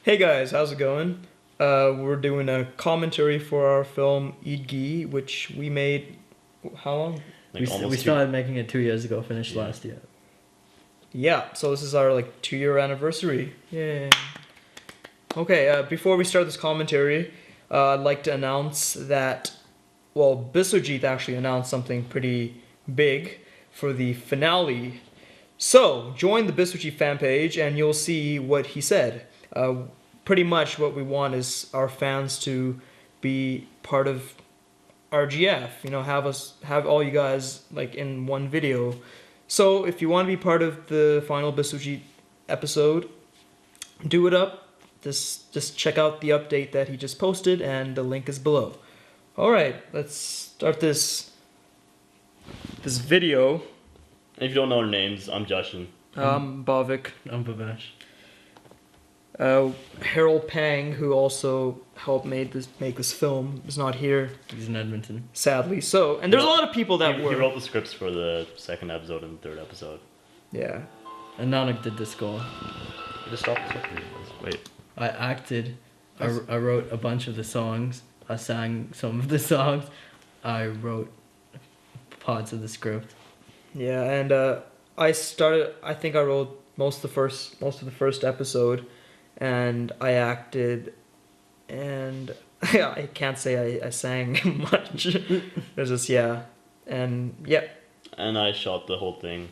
Hey guys, how's it going? We're doing a commentary for our film Eat Ghee, which we made, how long? We started making it 2 years ago, finished last year. Yeah, so this is our 2-year anniversary. Yay. Okay, before we start this commentary, I'd like to announce that, well, Biswajit actually announced something pretty big for the finale. So, join the Biswajit fan page and you'll see what he said. Pretty much what we want is our fans to be part of RGF, have all you guys in one video. So if you want to be part of the final Biswajit episode, do it up. Just check out the update that he just posted and the link is below. Alright, let's start this video. If you don't know our names, I'm Justin. I'm Bhavik. I'm Bhavesh. Harold Pang, who also helped make this film, is not here. He's in Edmonton. Sadly. So, and there's a lot of people that were. He wrote the scripts for the second episode and the third episode. Yeah. And Nanak did the score. You just stopped the script. Wait. I acted. I wrote a bunch of the songs. I sang some of the songs. I wrote parts of the script. Yeah, and I think I wrote most of the first episode. And I acted, and I can't say I sang much. There's just, and yeah. And I shot the whole thing,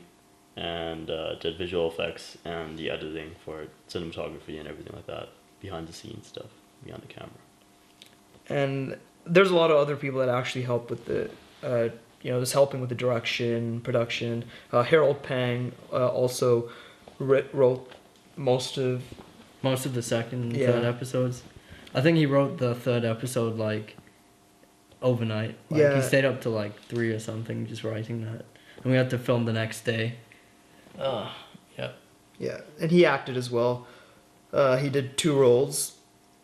and did visual effects and the editing for cinematography and everything like that, behind the scenes stuff, behind the camera. And there's a lot of other people that actually help with the, just helping with the direction, production. Harold Pang also wrote most of the second and third episodes. I think he wrote the third episode overnight. He stayed up till 3 or something just writing that. And we had to film the next day. Yeah, and he acted as well. He did 2 roles.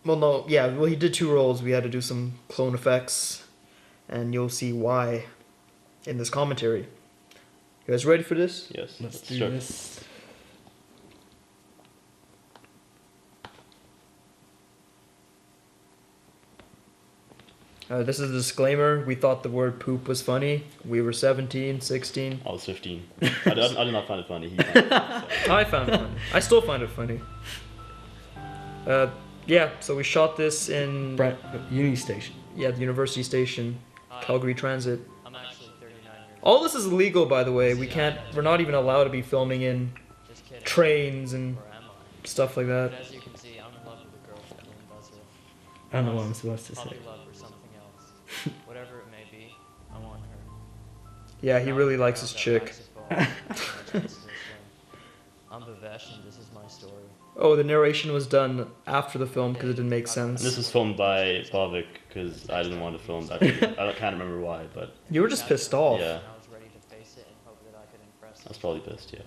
He did 2 roles. We had to do some clone effects, and you'll see why in this commentary. You guys ready for this? Yes. Let's do this. This is a disclaimer. We thought the word poop was funny. We were 17, 16. I was 15. I did not find it funny. He found it funny, so. I found it funny. I still find it funny. So we shot this in... Uni Station. Yeah, the University Station. Calgary Transit. I'm actually 39 years old. All this is illegal, by the way. We're not even allowed to be filming in trains and stuff like that. But as you can see, I'm in love with a girl named Buzzard. I don't know what I'm supposed to say. Probably love for something else. Whatever it may be, I want her. Yeah, he really likes his chick. I'm Bhavesh and this is my story. Oh, the narration was done after the film because it didn't make And sense. this was filmed by Bhavik because I didn't want to film that. I can't remember why, but You were just pissed off. yeah, I was ready to face it and hope that I could impress I was probably pissed. Yeah.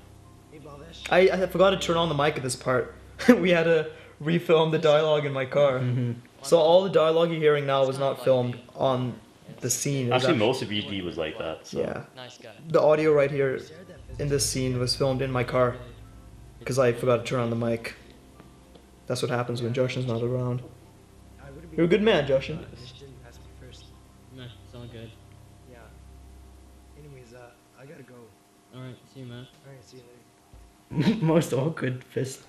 I forgot to turn on the mic at this part. We had to refilm the dialogue in my car. Mm-hmm. So all the dialogue you're hearing now was not filmed on the scene. It was Actually, most of Eat Ghee was like that. So. Yeah. Nice guy. The audio right here in this scene was filmed in my car because I forgot to turn on the mic. That's what happens when Joshin's not around. You're a good man, Joshin. Nah, it's all good. Yeah. Anyways, I gotta go. Alright, see you, man. Alright, see you later. Most awkward fist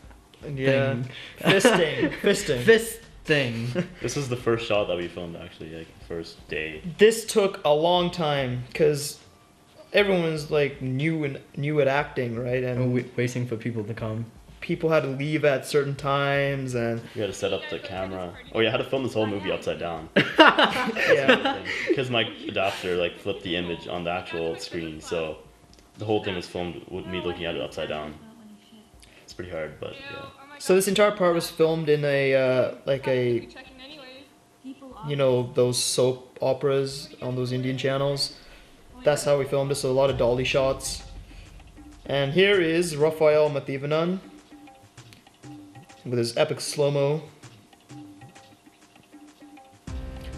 Yeah. thing. Fisting. Fist thing. This is the first shot that we filmed actually, first day. This took a long time because everyone's new at acting, right? And Waiting for people to come. people had to leave at certain times, and We had to set up the camera. Oh yeah, I had to film this whole movie upside down. yeah. Because my adapter flipped the image on the actual screen, so the whole thing was filmed with me looking at it upside down. It's pretty hard, but yeah. So this entire part was filmed in a those soap operas on those Indian channels. That's how we filmed it. So a lot of dolly shots. And here is Raphael Mathivanan with his epic slow-mo.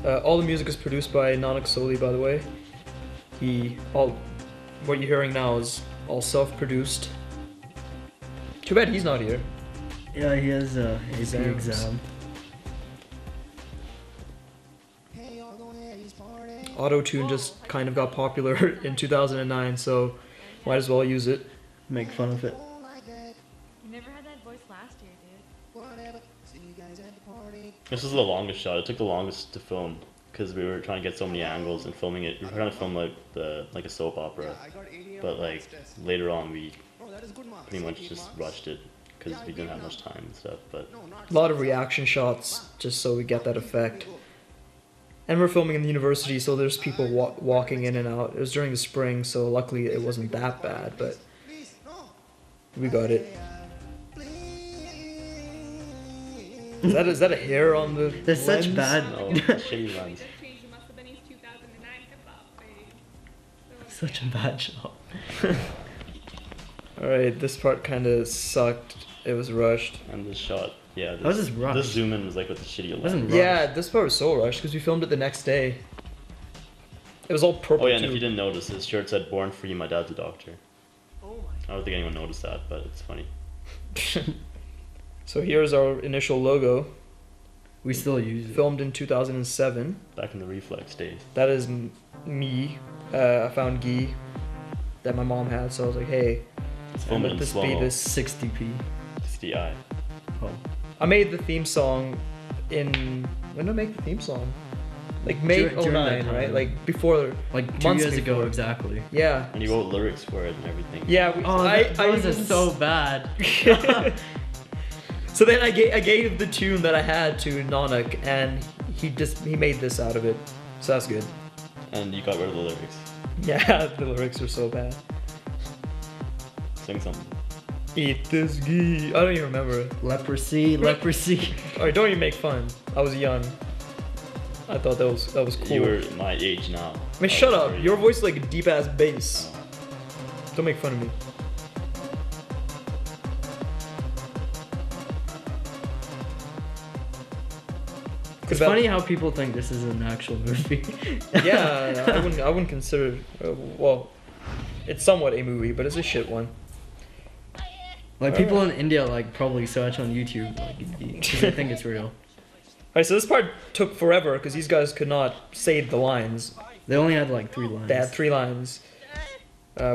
All the music is produced by Nanak Soli, by the way. What you're hearing now is all self-produced. Too bad he's not here. Yeah, he has a AP Exams. exam. Auto-tune just kind of got popular in 2009, so might as well use it. Make fun of it. You never had that voice last year, dude. This is the longest shot. It took the longest to film because we were trying to get so many angles and filming it. We were trying to film like a soap opera, but like later on we pretty much just rushed it because we didn't have much time and stuff. But A lot of reaction shots just so we get that effect. And we're filming in the university, so there's people walking in and out. It was during the spring, so luckily it wasn't that bad, but we got it. Is that a hair on the There's lens? such bad, no, shitty lens. such a bad shot. Alright, this part kind of sucked. It was rushed. And this shot, yeah. How was this rushed? This zoom in was like with the shitty lens. Wasn't rushed. Yeah, this part was so rushed because we filmed it the next day. It was all purple Oh yeah, and too. if you didn't notice, his shirt said "Born Free, my dad's a doctor." I don't think anyone noticed that, but it's funny. So here's our initial logo, We still use it. filmed in 2007. Back in the reflex days. That is me. I found Ghee that my mom had, so I was like, hey, It's filmed let in this slow be mo. this. 60p. 60i. Oh. I made the theme song in. When did I make the theme song? Like May During that 09, right? time. Like before. Like 2 Months years ago before. exactly. Yeah. And you wrote lyrics for it and everything. Yeah. Oh, those are so bad. So then I gave the tune that I had to Nanak, and he made this out of it. So that's good. And you got rid of the lyrics. Yeah, the lyrics were so bad. Sing something. Eat this ghee. I don't even remember it. Leprosy, leprosy. Alright, don't even make fun. I was young. I thought that was cool. You were my age now. I mean, shut up. Your voice is like a deep ass bass. Don't make fun of me. It's funny how people think this is an actual movie. Yeah, I wouldn't consider. Well, it's somewhat a movie, but it's a shit one. Like people in India like probably search on YouTube like because they think it's real. Alright, so this part took forever because these guys could not say the lines. They only had like 3 lines. They had 3 lines.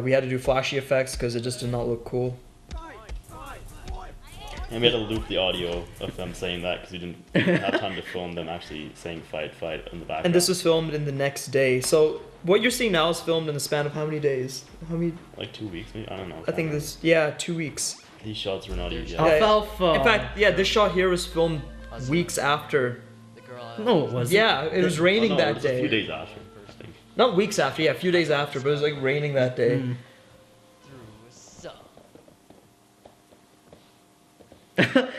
We had to do flashy effects because it just did not look cool. And we had to loop the audio of them saying that because we didn't have time to film them actually saying fight in the background. And this was filmed in the next day. So what you're seeing now is filmed in the span of how many days? How many? like 2 weeks, maybe? I don't know. I think this. Yeah, 2 weeks. These shots were not even yet. Alfalfa. In fact, yeah, this shot here was filmed weeks after. The girl No, it wasn't. Yeah, it was raining Oh, no, it that was a few day. days after, I think. Not weeks after, yeah, a few days after, but it was like raining that day. Mm.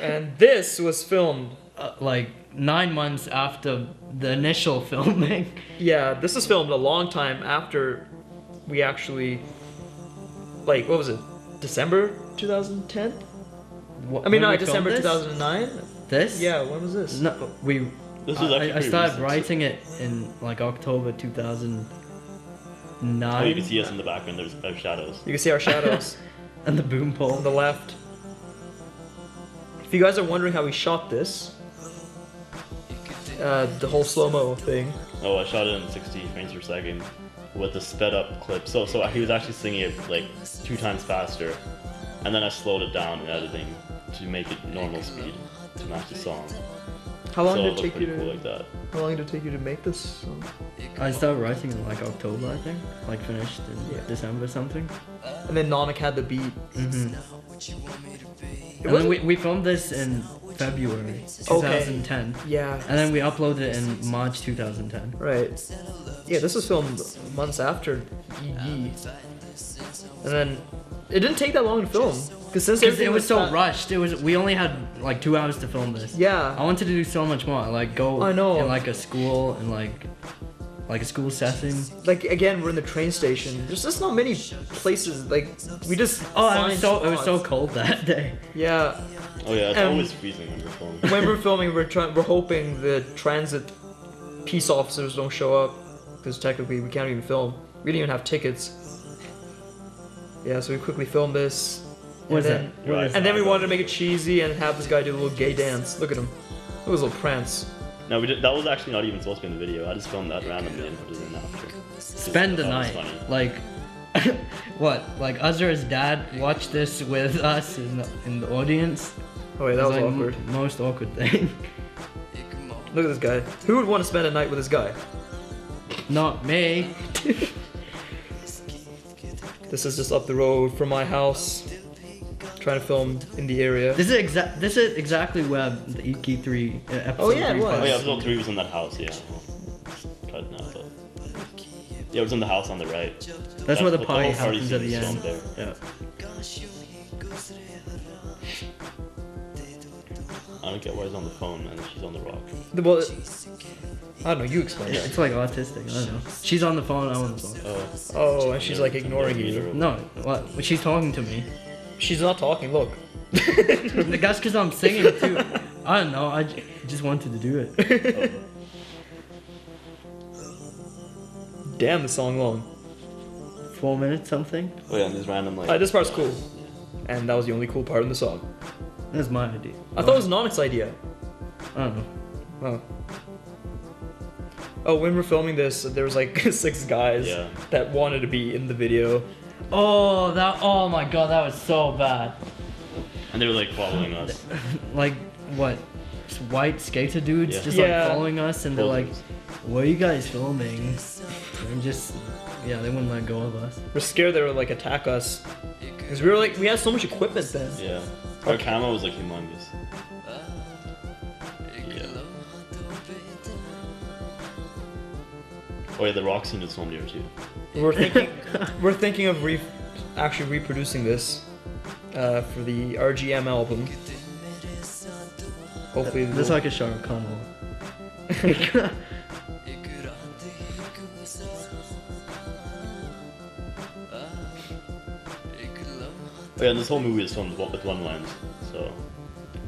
And this was filmed. Like 9 months after the initial filming. Yeah, this was filmed a long time after we actually. Like, what was it? December 2010? I mean, no, December 2009? This? Yeah, when was this? No, we. This was actually I pretty started recent. writing it in like October 2009. Oh, you can see us in the background. There's shadows. You can see our shadows And the boom pole. on the left. If you guys are wondering how we shot this, the whole slow-mo thing. Oh, I shot it in 60 frames per second with the sped up clip. So he was actually singing it like 2 times faster, and then I slowed it down in editing to make it normal speed to match the song. How long So did it it looked take you pretty cool to? like that. How long did it take you to make this song? I started writing in like October, I think. Like finished in Yeah. December something. And then Nanak had the beat. Mm-hmm. It And then wasn't- we filmed this in February 2010. Yeah. And then we uploaded it in March 2010. Right. Yeah, this was filmed months after Eat Ghee. And then it didn't take that long to film because since Because everything it was so fa- rushed. We only had like 2 hours to film this. I Yeah. wanted to do so much more. Like go I know. in like a school and like a school setting. Like again, we're in the train station. There's just not many places. Like we just. Oh, find it was so spots. cold that day. Yeah. Oh yeah, it's Um, always freezing when we're filming. When we're filming, we're hoping the transit peace officers don't show up because technically we can't even film. We didn't even have tickets. Yeah, so we quickly filmed this. What is then, that? What is And then we wanted to make it cheesy and have this guy do a little gay dance. Look at him. Look at his little prance. No, we did, that was actually not even supposed to be in the video. I just filmed that randomly and put it in after. Spend the night. Like, what? Like Azra's dad watched this with us in the audience. Oh wait, that was like awkward. Most awkward thing. Look at this guy. Who would want to spend a night with this guy? Not me. This is just up the road from my house. Trying to film in the area. This is exactly where the Eat Ghee 3 episode. Oh, yeah, it 3 was. Oh yeah, episode 3 was in that house, yeah. Cut now, but... Yeah, it was in the house on the right. That's where the party whole happens at scene the is end. filmed there. Yeah. I don't get why he's on the phone and she's on the rock. Well, I don't know, you explain Yeah. it. It's like autistic. I don't know. She's on the phone. I'm on the phone. Oh. Oh, and she's like ignoring you. No, what? She's talking to me. She's not talking, look. That's because I'm singing too. I don't know. I just wanted to do it. Damn, the song long. 4 minutes something. Oh yeah, and there's random like... This part's cool. And that was the only cool part in the song. That's my idea. I thought it was Nonic's idea. I don't know. Oh. Oh, when we're filming this, there was like 6 guys Yeah. that wanted to be in the video. Oh, oh my god, that was so bad. And they were like following us. Like, what? Just white skater dudes Yeah. just Yeah. like following us, and they're like, Posers. what are you guys filming? And just, yeah, they wouldn't let go of us. We're scared they would like attack us. Because we were like, we had so much equipment then. Yeah. Our camera was like humongous. Yeah. Oh yeah, the rock scene is filmed here too. We're thinking of actually reproducing this for the RGM album. Hopefully, That's like a Shah Rukh Khan. Oh yeah, and this whole movie is filmed with one lens, so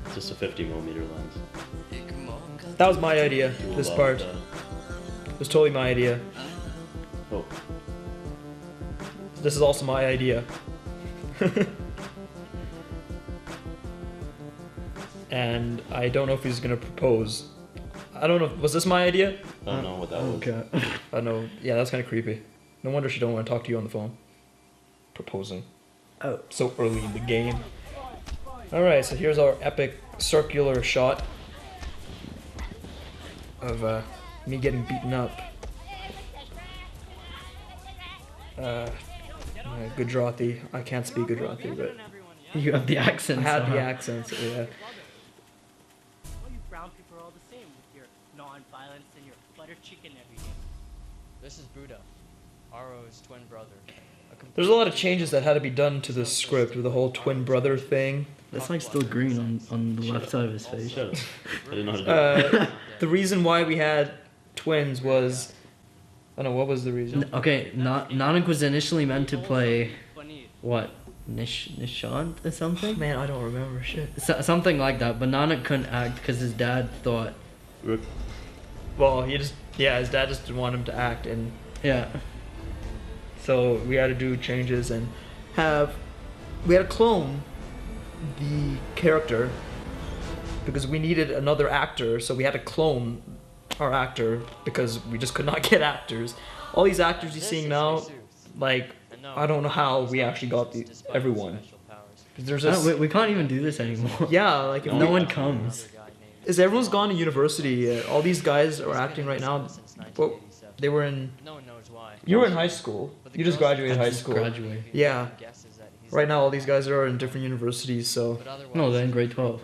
it's just a 50mm lens. that was my idea. Do a This lot part of was totally my idea. Oh, This is also my idea. And I don't know if he's gonna propose. I don't know. Was this my idea? I don't know what that was. Okay. I don't know. Yeah, that's kind of creepy. No wonder she don't want to talk to you on the phone. Proposing. Oh. So early in the game. Alright, so here's our epic circular shot of me getting beaten up. Gujarati. I can't speak Gujarati, but You have the accent. I had somehow. the accent, so yeah. Well, you brown people are all the same with your non-violence and your butter chicken every day. This is Buddha, Aro's twin brother. There's a lot of changes that had to be done to the script with the whole twin brother thing. That's like still green on the left side of his face. Shut up. I didn't know how to do it. The reason why we had twins was... I don't know, what was the reason? Okay, Nanak was initially meant to play Paneer. what? Nishant or something? Man, I don't remember shit. Something like that, but Nanak couldn't act because his dad thought, Well, his dad just didn't want him to act, and yeah. so we had to do changes and we had to clone the character because we needed another actor, so we had to clone our actor because we just could not get actors. All these actors you're seeing now, like, I don't know how we actually got everyone. 'Cause there's this, We can't even do this anymore. yeah, like if No one comes. Is everyone's gone to university? All these guys are acting right now. Well, they were in. No one knows why. You were in high school. You just graduated high school. Graduate. Yeah. Guesses that he's Right now, all these guys are in different universities. So. but otherwise, No, they're in grade 12.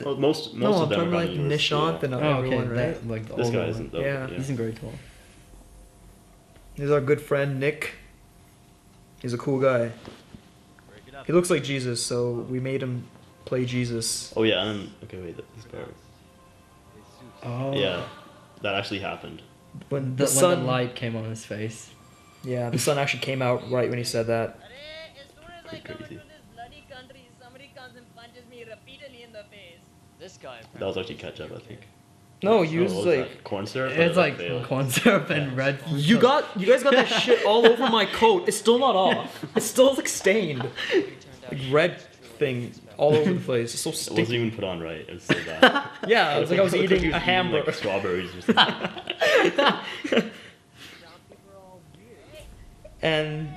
Well, most No, I'm of them talking are like going to university, Nishant and Oh, okay. everyone, right? That, like the This older guy one. isn't though. Yeah. He's in grade 12. He's our good friend Nick. He's a cool guy. Break it up. He looks like Jesus, so we made him play Jesus. Oh yeah, and okay, wait, this part. Oh. Yeah, that actually happened. When The, the when sun, the light came on his face. yeah, the sun actually came out right when he said that. Pretty crazy. this guy. That was actually ketchup, I think. No, he Oh, was what like. that? Corn syrup. It's Or like fail? corn syrup and red food. You guys got that shit all over my coat. It's still not off. It's still like stained. Like red thing all over the place. It's so It wasn't sticky. even put on right. It was so bad. Yeah, it was like I was eating a hamburger. Like strawberries or something. And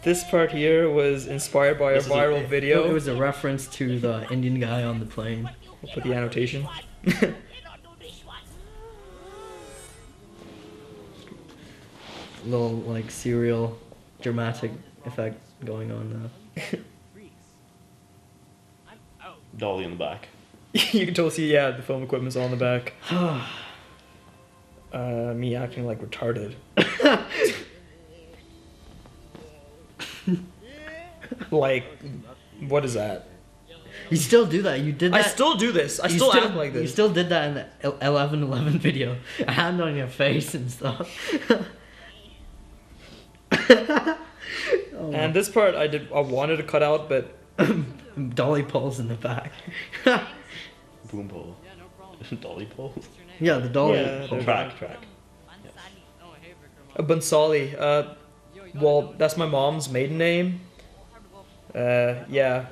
this part here was inspired by a This is a- viral video. It was a reference to the Indian guy on the plane. We'll put the annotation. Little like serial dramatic effect going on now. Dolly in the back. You can totally see, yeah, the film equipment's all in the back. Me acting like retarded. Like, what is that? You still do that. You did that. I still do this. I you still act like this. You still did that in the 11/11 video. A hand on your face and stuff. And this part I wanted to cut out, but Dolly poles in the back. Boom pole. Dolly poles. Yeah, the dolly. Yeah, pole. Track. Bansali. Well, that's my mom's maiden name. Yeah.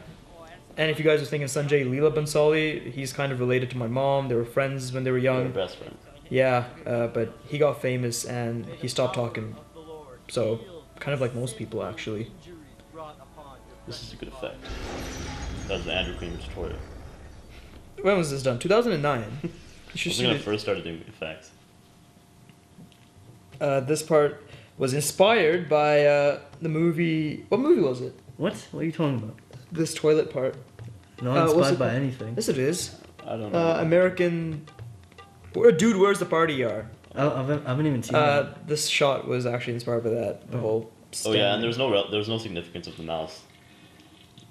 And if you guys are thinking Sanjay Leela Bansali, he's kind of related to my mom. They were friends when they were They were young. best friends. Yeah, but he got famous and he stopped talking. So, kind of like most people actually. This is a good effect. That was the Andrew Cream tutorial. When was this done? 2009. You I should was see when I it. first started doing effects. This part was inspired by the movie. What movie was it? What? What are you talking about? This toilet part. Not what's inspired it by called? anything. Yes, it is. I don't know. American. Dude, where's the party yard? I haven't even seen that. This shot was actually inspired by that. The whole. Oh yeah, and stand. there was no significance of the mouse.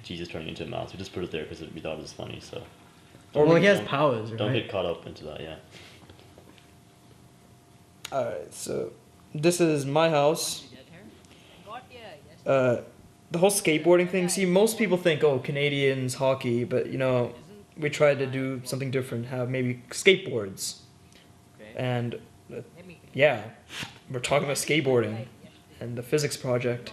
Jesus turning into a mouse. We just put it there because we thought it was funny. So. Well, he has don't- powers, Don't right? get caught up into that. Yeah. Alright, so this is my house. The whole skateboarding thing. See, most people think, oh, Canadians hockey, but you know, we tried to do something different. Have maybe skateboards, and yeah, we're talking about skateboarding and the physics project.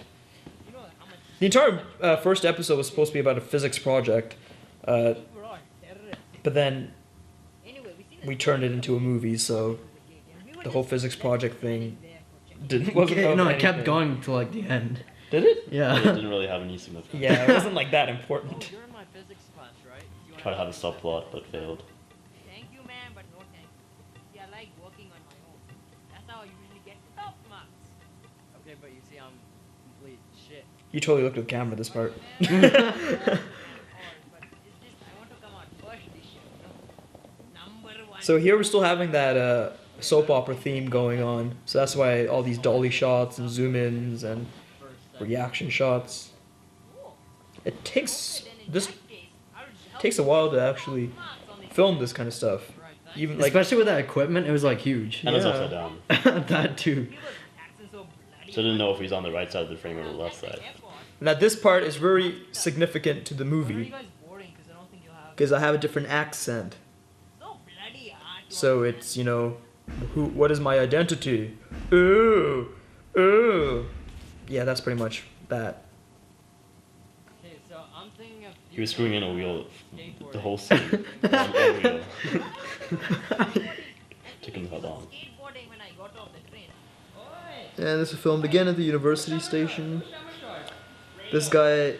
The entire first episode was supposed to be about a physics project, but then we turned it into a movie. So the whole physics project thing wasn't. Okay, of no, it kept anything. going to like the end. Did it? But it Yeah. didn't really have any significance. Yeah, it wasn't like that important. You're in my physics class, right? You Tried to have a subplot, but failed. Thank you, man, but no thanks. See, I like working on my own. That's how I usually get top marks. Okay, but you see, I'm complete shit. You totally looked at the camera this part. But it's just, I want to come out first this year, you know? Number one. So here we're still having that soap opera theme going on. So that's why all these dolly shots and zoom ins and reaction shots. It takes a while to actually film this kind of stuff. Even like Especially with that equipment, it was like huge. And it's Yeah. upside down. That too. So I didn't know if he's on the right side of the frame or the left side. now this part is very significant to the When are you movie guys boarding? Because I don't think you'll have because I have a different accent. so bloody hard. So it's, you know, what is my identity? Ooh, ooh. Yeah, that's pretty much that. Okay, so I'm thinking of. He was screwing in a wheel the whole scene. One wheel. Took him the hell long. Skateboarding when I got off the train. And this is filmed again at the university station. This guy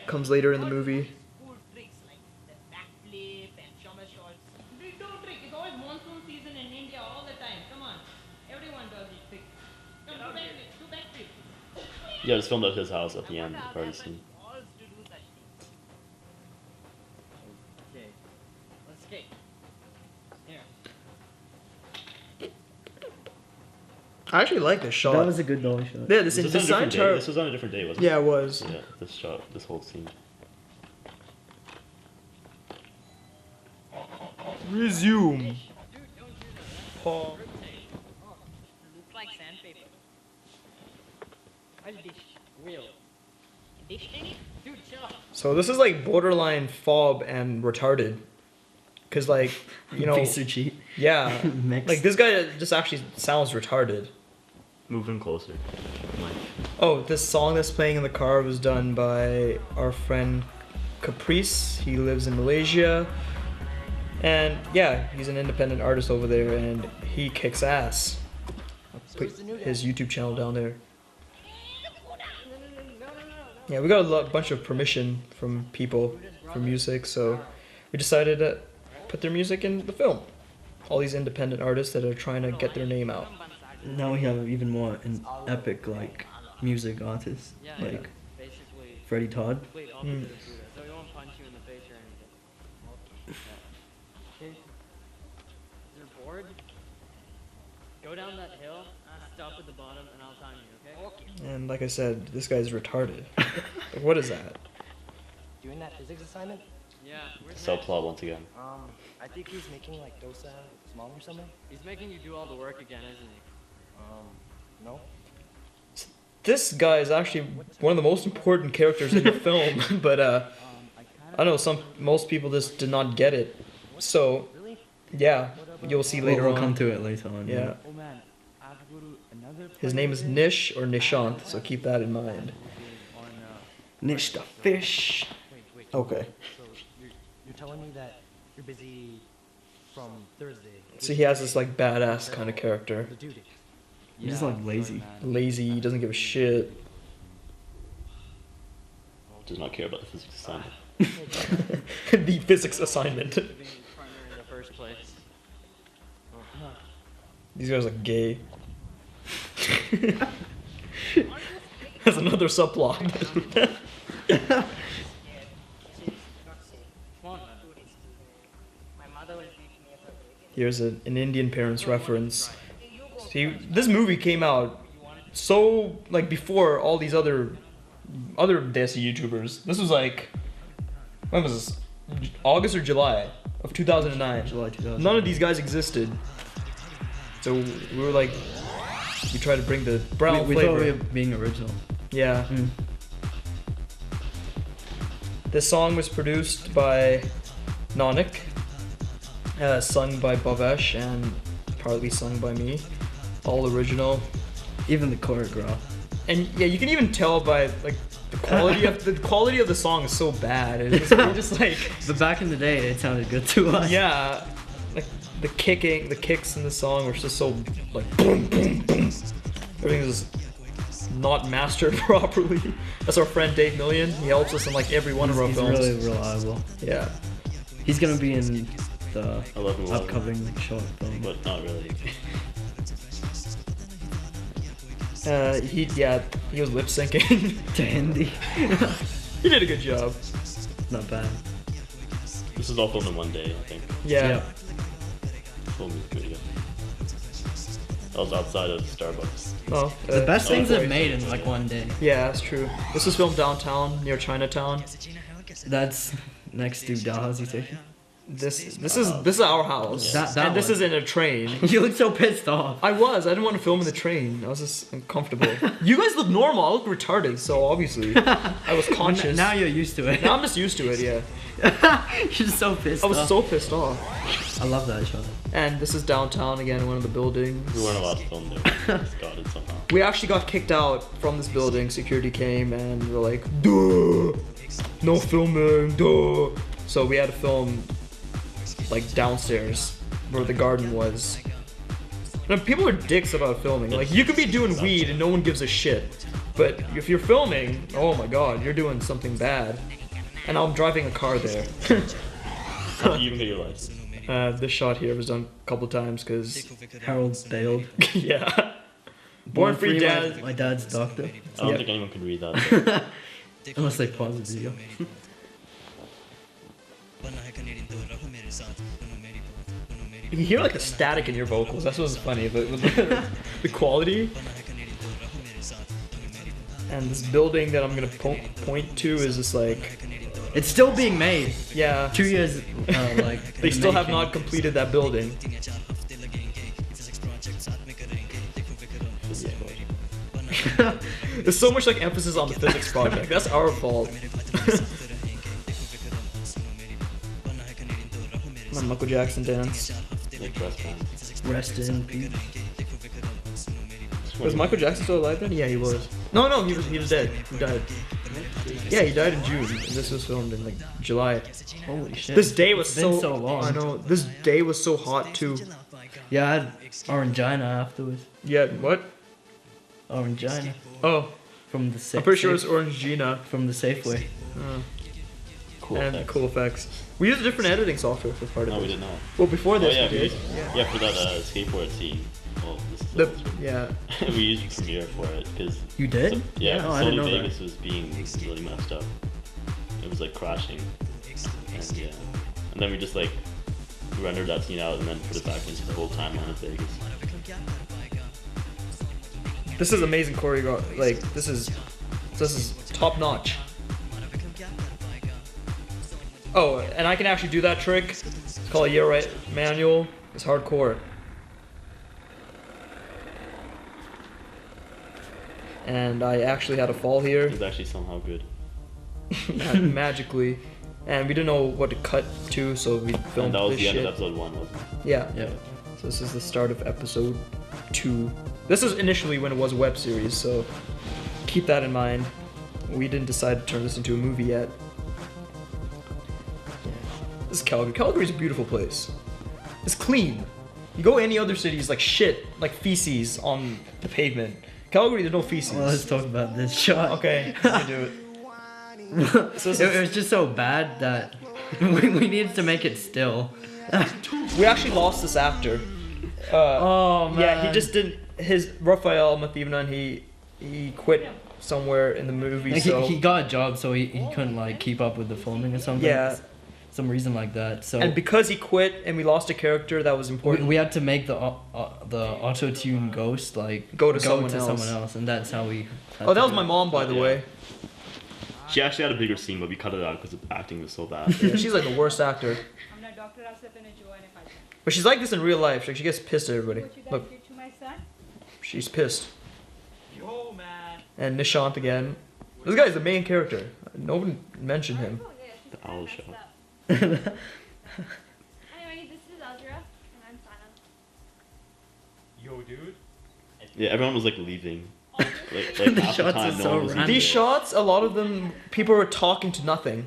comes later in the movie. Cool tricks like the backflip and somersaults. Do trick. It's always monsoon season in India all the time. Come on. Everyone does this trick. Come, do backflip. Do backflip. Yeah, just filmed at his house at the end of the party scene. Balls to do such things. Okay, let's skate. Here. I actually like this shot. That was a good dolly shot. Yeah, this This was on a entire. different day. This was on a different day, wasn't Yeah, it was. it? Yeah, this shot, this whole scene. Resume. Dude, don't do that. Pause. Looks like sandpaper. What's this? Wheel. Dish in it? Dude, chill out. So this is like borderline fob and retarded. Cause like, you know, Piece of cheat. yeah, Mixed. like this guy just actually sounds retarded. Move in closer. Mike. Oh, this song that's playing in the car was done by our friend Caprice. He lives in Malaysia. And yeah, he's an independent artist over there, and he kicks ass. I'll put his YouTube channel down there. Yeah, we got a bunch of permission from people for music, so we decided to put their music in the film. All these independent artists that are trying to get their name out. Now we have even more an epic like music artist like Freddie Todd. So he won't punch you in the face or anything. Okay. You're bored? Go down that hill, stop at the bottom, and I'll time you, okay? And like I said, this guy's retarded. Like, what is that? Doing that physics assignment? Yeah. Where's Subplot once again. I think he's making like dosa small or something. He's making you do all the work again, isn't he? No. This guy is actually one of the most important characters in the film, but I don't know, most people just did not get it. So, yeah, you'll see later We'll on. come to it later on. Yeah. Oh man, I have to go to another His name is Nish or Nishant, so keep that in mind. Nish the fish. Okay. So you're telling me that you're busy from Thursday. So he has this like badass kind of character. The due date. He's just like lazy. Lazy, he doesn't give a shit. Does not care about the physics assignment. The physics assignment. Being partner in the first place. These guys are gay. That's another subplot. Come on, man. Here's an Indian Parents reference. See, this movie came out so like before all these other Desi YouTubers. This was like, when was this? August or July of 2009. July 2000. None of these guys existed. So we were like, we tried to bring the brown we flavor. thought we were being original. Yeah. This song was produced by Nanak, sung by Bhavesh, and partly sung by me. All original. Even the choreograph. And yeah, you can even tell by like the quality of the song is so bad. It's just, you're just like, But back in the day, it sounded good to us. yeah, like the kicks in the song were just so like boom boom boom. Everything's just not mastered properly. That's our friend Dave Million. He helps us in like every one of our He's films. really reliable. Yeah. He's gonna be in the 11. upcoming short film. But not really. He was lip syncing. To Hindi. He did a good job. Not bad. This is all filmed in one day, I think. Yeah. Film is pretty good. I was outside of Starbucks. Oh, The best things Subway. are made in like one day. Yeah, that's true. This was filmed downtown near Chinatown. That's next to Dalhousie Station. This is our house, That and this one. is in a train. You look so pissed off. I didn't want to film in the train. I was just uncomfortable. You guys look normal. I look retarded, so obviously I was conscious. Now you're used to it. Now I'm just used to it. Yeah, You're so pissed I was off. so pissed off. I love that shot. And this is downtown again, one of the buildings. We weren't allowed to film there. We just got it somehow. We actually got kicked out from this building. Security came and we were like, duh, no filming, duh. So we had to film like downstairs where the garden was. Now, people are dicks about filming. Like, you could be doing weed and no one gives a shit. But if you're filming, oh my god, you're doing something bad. And I'm driving a car there. How did you even get your license? This shot here was done a couple times because, Harold bailed. yeah. Born free dad. My dad's doctor. I don't Yeah. think anyone could read that. Unless they pause the video. You hear like a static in your vocals. That's what's funny. But with the quality. And this building that I'm gonna point to is just like, It's still being made. yeah. 2 years, like. They in still the have not making. completed that building. There's so much like emphasis on the physics project. That's our fault. My Michael Jackson dance. Like dress pants. Rest in peace. Was Michael Jackson still alive then? Yeah, he was. No, he was dead. He died. Yeah, he died in June. And this was filmed in like July. Holy shit. This day was It's been so long. I know. This day was so hot too. Yeah, I had Orangina afterwards. Yeah, what? Orangina. Oh, From the I'm pretty sure it's Orangina. from the Safeway. Cool And effects. cool effects. We used a different editing software for part of No, it. we did not. Well, before Oh this yeah, we did. yeah, for that skateboard scene. Well, this is The, yeah. we used Premiere for it because You did? yeah, Oh, I didn't Sony know that. Vegas was being really messed up. It was like crashing, and yeah, and then we just like rendered that scene out and then put it back into the whole timeline of Vegas. This is amazing choreography. Like this is top notch. Oh, and I can actually do that trick. It's called a year right manual. It's hardcore. And I actually had a fall here. It was actually somehow good. Magically. And we didn't know what to cut to, so we And filmed that was this the end shit. of episode 1, wasn't it? Yeah. Yeah. So this is the start of episode 2. This is initially when it was a web series, so keep that in mind. We didn't decide to turn this into a movie yet. This is Calgary. Calgary's a beautiful place. It's clean. You go any other cities like shit, like feces on the pavement. Calgary, there's no feces. Well, let's talk about this shot. Okay, you can do it. So It was just so bad that we needed to make it still. we actually lost this actor. Oh man. Yeah, he just didn't. His Raphael Mathivnan, he quit somewhere in the movie. Like, So he got a job, so he couldn't like keep up with the filming or something. Yeah. Some reason like that. So and because he quit and we lost a character that was important. we had to make the auto tune ghost like Go to someone else. and that's how we. had Oh, to that was do my it. mom, by the Yeah. way. She actually had a bigger scene, but we cut it out because the acting was so bad. Yeah, she's like the worst actor. আমরা doctor Ashraf এনে জোয়ানে পাইছি But she's like this in real life. Like she gets pissed at everybody. what you guys Look, did to my son she's pissed. Yo, man. And Nishant again. This guy's the main character. No one mentioned him. The owl shot. Anyway, this is Azra, and I'm Sana. Yo, dude. Yeah, everyone was like leaving. Like The half the shots time, are no so one was random. These there. shots, a lot of them, people were talking to nothing.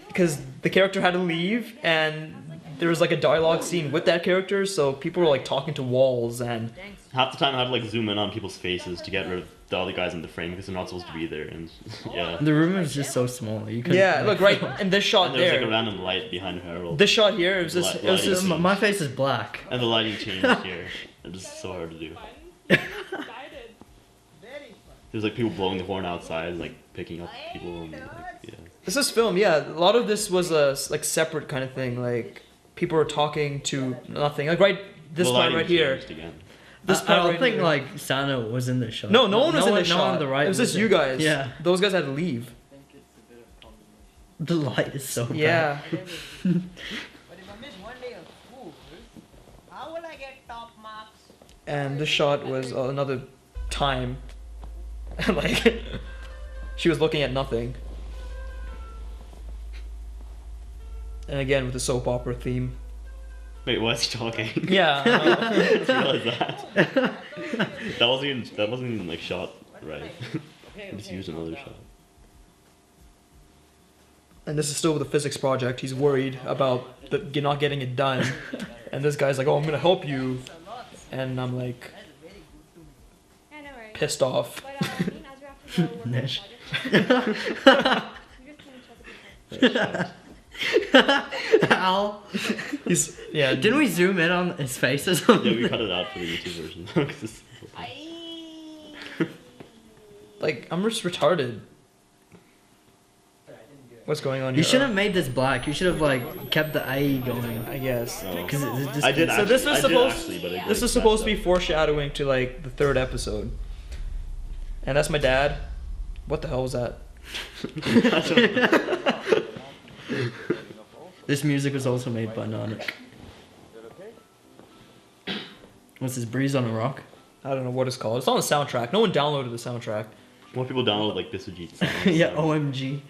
Because the character had to leave, and there was like a dialogue scene with that character, so people were like talking to walls and. Half the time I had to like zoom in on people's faces to get rid of the other guys in the frame because they're not supposed to be there. And yeah, The room is just so small. You couldn't, Yeah, like, look right in this shot and there was like a there. random light behind Harold. This shot here, it was just, it was Lighting. just My face is black. And the lighting changed here. It was so hard to do. There's like people blowing the horn outside, like picking up people, and like yeah. This is film, yeah. A lot of this was a like separate kind of thing. Like people were talking to nothing. Like right this The part lighting right here. changed again. This I part don't right think here. like Sana was in the shot. No, no one was in this no shot. one on the right. It was just in. you guys. Yeah. Those guys had to leave. The light is so bad. Yeah. but if I miss one day of school how will I get top marks And this shot was another time. Like she was looking at nothing. And again with the soap opera theme. Wait, why is he talking? Yeah. I know. I didn't realize that. that wasn't even like shot right. Just used another shot. And this is still with the physics project. He's worried about not getting it done. And this guy's like, "Oh, I'm gonna help you," and I'm like Yeah, no worries. pissed off. But me and Azra have to go work on the Nish. project. You just finish up the Al. He's yeah. Didn't we zoom in on his face or something? Yeah, we cut it out for the YouTube version. 'Cause it's- Like I'm just retarded. What's going on here? You should have made this black. You should have like kept the A going. I guess. Oh. Because it just I did. So this was I did supposed. actually, but it This like, is supposed to be messed foreshadowing to like the 3rd episode. And that's my dad. What the hell was that? This music was also made by Nanak. What's this, Breeze on a Rock? I don't know what it's called. It's on the soundtrack. No one downloaded the soundtrack. More people download like Bisujit. Yeah, OMG.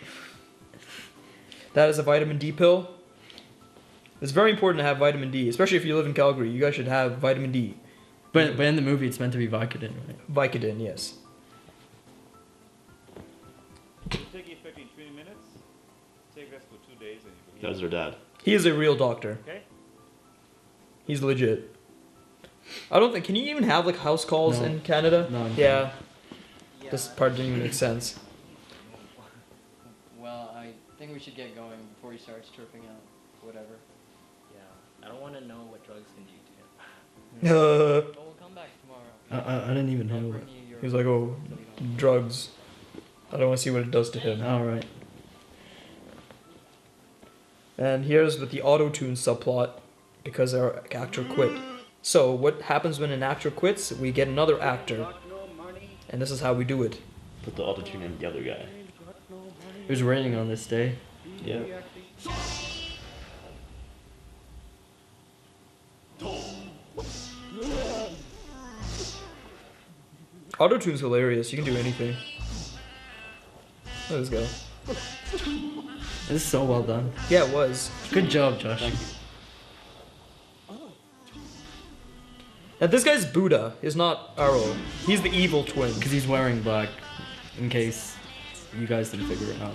That is a vitamin D pill. It's very important to have vitamin D, especially if you live in Calgary. You guys should have vitamin D. But in the movie, it's meant to be Vicodin, right? Vicodin, yes. That was her dad. He is a real doctor. Okay. He's legit. I don't think. Can you even have like house calls No. in Canada? No. Yeah. This part didn't even make sense. Well, I think we should get going before he starts tripping out. Whatever. Yeah. I don't want to know what drugs can do to him. But we'll come back tomorrow. I didn't even He know it. was like, oh, drugs. I don't want to see what it does to him. Alright. And here's with the auto-tune subplot, because our actor quit. So what happens when an actor quits? We get another actor. And this is how we do it. Put the auto-tune in the other guy. It was raining on this day. Yeah. Auto-tune's hilarious. You can do anything. Let's go. This is so well done. Yeah, it was. Good job, Josh. Thank you. Now this guy's Buddha. He's not Arrow. He's the evil twin. Because he's wearing black, in case you guys didn't figure it out.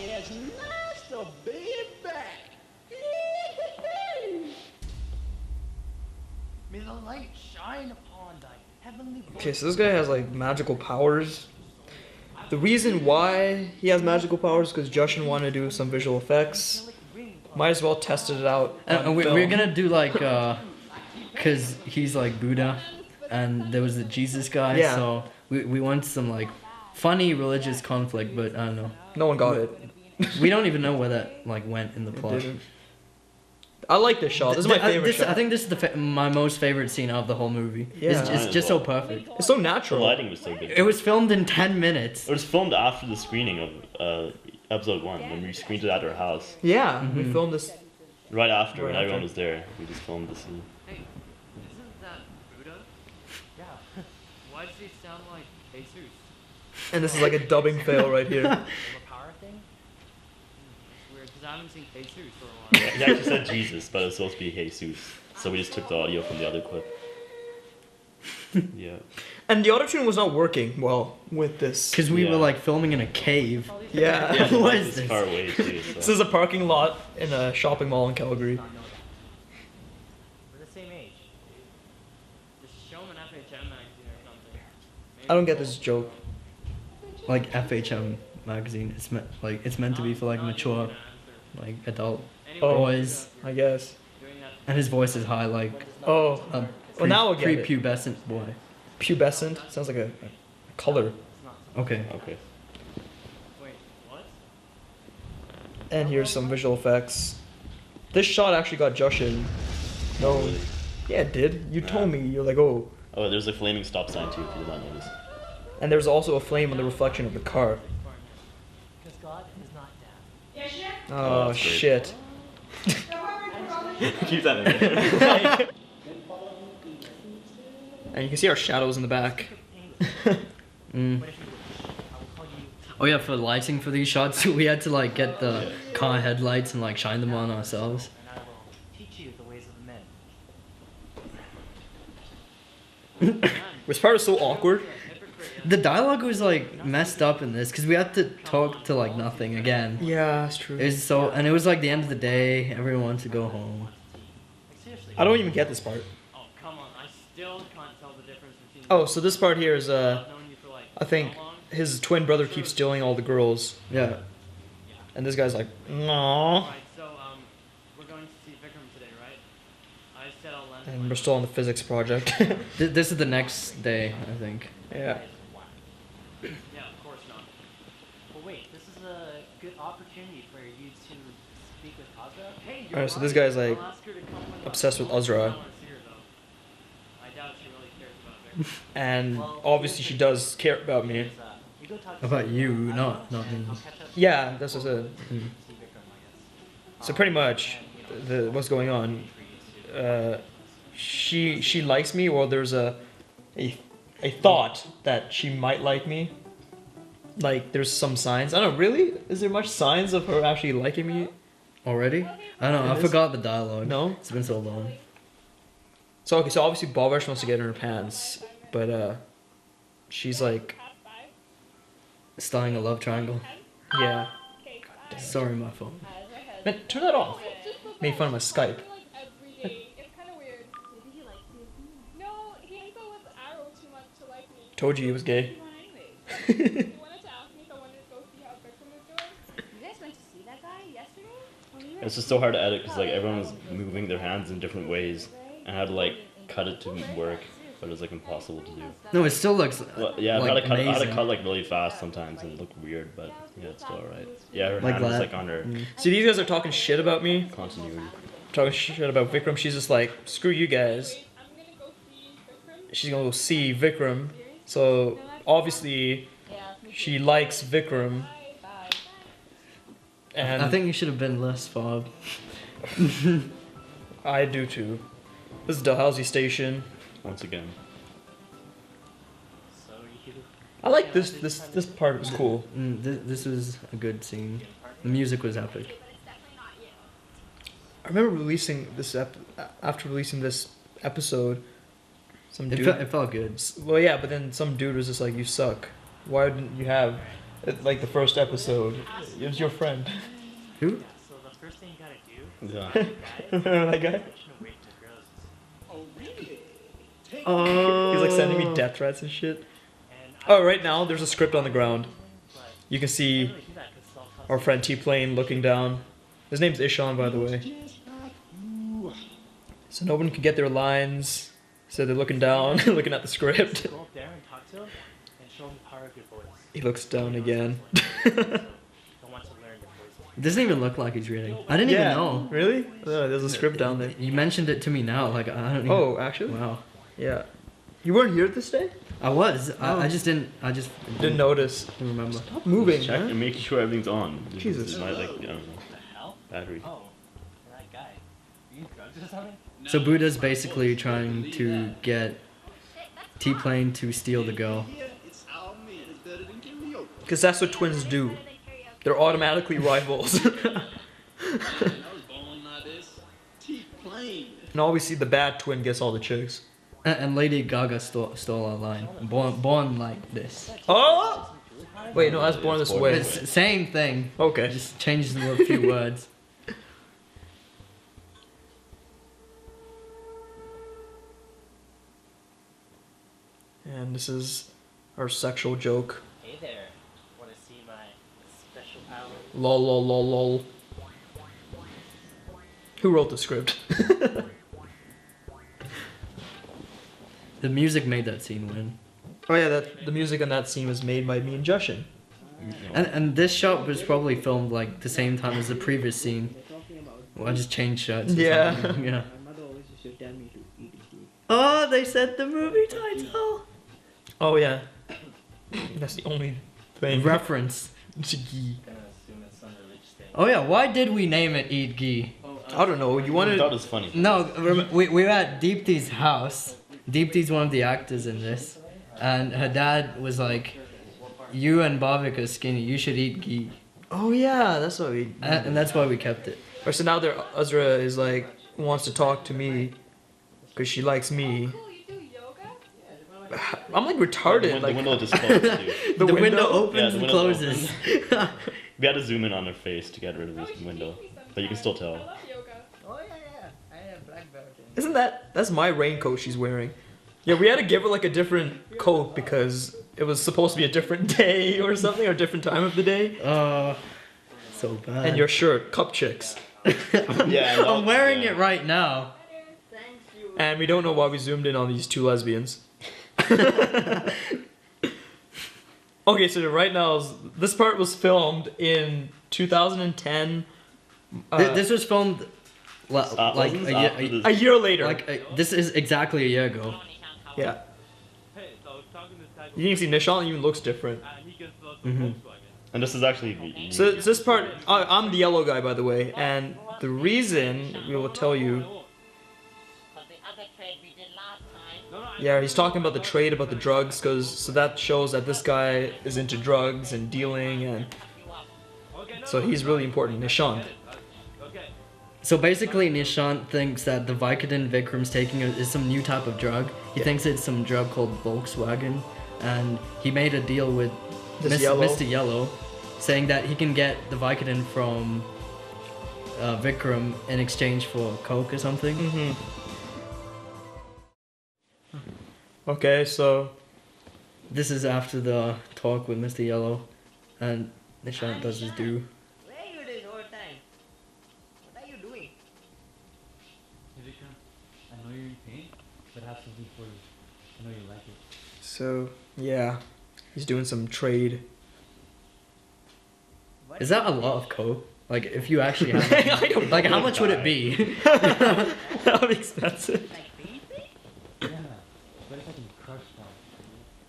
It's nice to be back. May the light shine upon thy heavenly Okay, so this guy has like magical powers. The reason why he has magical powers is because Justin wanted to do some visual effects. Might as well test it out. And on we're film. gonna do like, because he's like Buddha, and there was the Jesus guy, Yeah. so we want some like funny religious conflict, but I don't know. No one got it. We don't even know where that like went in the It plot. didn't. I like this shot. This is my favorite shot. I think this is my most favorite scene of the whole movie. Yeah. It's just so perfect. It's so The natural. lighting was so good. It was filmed in 10 minutes. It was filmed after the screening of episode 1 when we screened it at our house. Yeah, we Mhm. filmed this. Right after, Right when after. everyone was there, we just filmed the scene. Hey, isn't that Buddha? Yeah. Why does he sound like Jesus? And this is like a dubbing fail right here. Overpower thing? It's weird, because I haven't seen Jesus for a while. He actually said Jesus, but it's supposed to be Jesus. So we just took the audio from the other clip. Yeah. And the auto-tune was not working well with this. Because we Yeah. were like filming in a cave. Yeah. Yeah, the What light is was this? far away too. This So. is a parking lot in a shopping mall in Calgary. Not know that. We're the same age. Just show him an FHM magazine or something. Maybe I don't get this joke. Like FHM magazine. It's meant to be for like mature, like adult Oh. boys. I guess. Doing that. And his voice is high, like Oh, a well now I get it. prepubescent boy. Pubescent sounds like a color. Okay. Okay. Wait, what? And here's some visual effects. This shot actually got Justin. No. Really? Yeah, it did. You told me. You're like, oh. Oh, there's a flaming stop sign too, if you did not notice. And there's also a flame on the reflection of the car. Because God is not dead. Oh, that's great. shit. Keep that in there. And you can see our shadows in the back. Mm. But if you wish, I will call you Oh yeah, for lighting for these shots, we had to like get the car headlights and like shine them on ourselves. and I will teach you the ways of the men. This part is so awkward. The dialogue was like messed up in this because we had to talk to like nothing again. Yeah, that's true. It was so, and it was like the end of the day. Everyone wanted to go home. Like seriously. I don't even get this part. Oh, come on. I still can't tell the difference between. Oh, so this part here is, I've known you for like I think how long? his twin brother keeps stealing all the girls. Yeah. And this guy's like, no. Alright, so we're going to see Vikram today, right? I said I'll lend And we're still on the physics project. This is the next day, I think. Yeah. Yeah, of course not. But wait, this is a good opportunity for you to speak with Azra. Hey, you're Alright, so this guy's like I'll ask her to come when obsessed with I Azra. wanna see her, though. I doubt she really cares about Vikram. And obviously she does care about me. You go talk to About Sophia you, and not me. I'll catch up Yeah, that's what I said. see Vikram, I guess. So pretty much, what's going on? She likes me, or there's a thought that she might like me. Like there's some signs. I don't know. Really, is there much signs of her actually liking me? Already? I don't know. I It is? forgot the dialogue. No. It's been so long. So okay, so obviously Bobrush wants to get in her pants, but she's like, starting a love triangle. Yeah. Sorry, my phone. Man, turn that off. Made fun of my Skype. It's kind of weird. Maybe he likes you. No, he hangs out with Arrow too much to like me. Told you he was gay. He wanted to ask me if I wanted to go see how Vikram is doing. You guys went to see that guy yesterday? It's just so hard to edit because like everyone was moving their hands in different ways, and I had to like cut it to work, but it was like impossible to do. No, it still looks Well, yeah, like I had to amazing. cut like really fast sometimes and it looked weird, but yeah, it's still alright. Yeah, her Like hand was that. like on her See, these guys are talking shit about me. continuity. Talking shit about Vikram. She's just like, screw you guys. Wait, I'm gonna go see Vikram. She's gonna go see Vikram. So obviously, she likes Vikram. Bye. And I think you should have been less fob. I do too. This is Dalhousie Station. Once again. So you I like this part was cool. This was a good scene. The music was epic. I remember releasing this after releasing this episode. Some It, dude. it felt good. Well, yeah, but then some dude was just like, "You suck. Why didn't you have like the first episode? It was your friend." Who? Yeah, so the first thing you gotta Yeah. do Remember that guy? is wait to girls. Oh. He's like sending me death threats and shit. And Oh, right now there's a script on the ground. but You can I see can't really do that 'cause self-hustle. our friend T-Plane looking down. His name's Ishan, by the way. So no one can get their lines. So they're looking down, looking at the script. Go up there and talk to him and show him the power of your voice. He looks down again. Don't want to learn your voice. It doesn't even look like he's reading. I didn't even know. Really? There's a script down there. You mentioned it to me now. Like I don't even. Oh, actually? Wow. Yeah. You weren't here this day? I was. Oh. I just didn't. I just Didn't notice. didn't remember. Stop moving, Check man. and making sure everything's on. Jesus. It might like I don't know, What the hell? battery. Oh, that guy. You use drugs or something? So Buddha's basically trying to get T-Plane to steal the girl. Because that's what twins do. They're automatically rivals. And always see the bad twin gets all the chicks. And Lady Gaga stole our line. Born like this. Oh! Wait, no, that's born this way. It's same thing. Okay. Just changes a few words. And this is our sexual joke. Hey there. Want to see my special power? Lol, lol, lol, lol. Who wrote the script? The music made that scene win. Oh yeah, the music on that scene was made by me and Jushin. And this shot was probably filmed like the same time as the previous scene. Well, I just changed shots. or Yeah. something, yeah. My mother always used to tell me to eat ghee. Oh, they said the movie title. Oh yeah. That's the only thing. Reference. It's a ghee. Gonna assume it's some religious thing. Oh yeah, why did we name it Eat Ghee? I don't know. You I thought it wanted. was funny. No, we were at Deepti's house. Deepti's one of the actors in this. And her dad was like, you and Bhavik are skinny, you should eat ghee. Oh yeah, that's what we. And that's why we kept it. Or so now Azra is like wants to talk to me because she likes me. Cool, you do yoga? I'm like retarded. The Like window just closed too. The window Yeah, opens the and window closes. We had to zoom in on her face to get rid of Oh, this you window, teach me but you can still sometime. tell. I love yoga. Oh yeah. I have black belt. Isn't that's my raincoat she's wearing? Yeah, we had to give her like a different coat because it was supposed to be a different day or something, or a different time of the day. So bad. And your shirt, Cup Chicks. Yeah, I'm wearing it right now. And we don't know why we zoomed in on these two lesbians. Okay, so right now, this part was filmed in 2010. This was filmed like wasn't this after a, this? A year later. this is exactly a year ago. Yeah. Hey, so I was talking to this guy. You can see Nishan even looks different. And he gets the Mhm. Volkswagen. And this is actually So this part, I'm the yellow guy, by the way, and the reason we will tell you. Yeah, he's talking about the trade about the drugs, so that shows that this guy is into drugs and dealing, and so he's really important. Nishant. Okay. So basically, Nishant thinks that the Vicodin Vikram's taking is some new type of drug. He thinks it's some drug called Volkswagen, and he made a deal with This Yellow. Mr. Yellow, saying that he can get the Vicodin from Vikram in exchange for Coke or something. Mm-hmm. Okay, so This is after the talk with Mr. Yellow, and Nishant does his do. Where are you this whole time? What are you doing? Hey Vikram, I know you're in pain, but I have something for you. I know you like it. So yeah, he's doing some trade. What Is that a lot of Coke? Like, if you actually have I don't like, know. how much would it be? That would be expensive. Like pain? Yeah, but if I can crush that,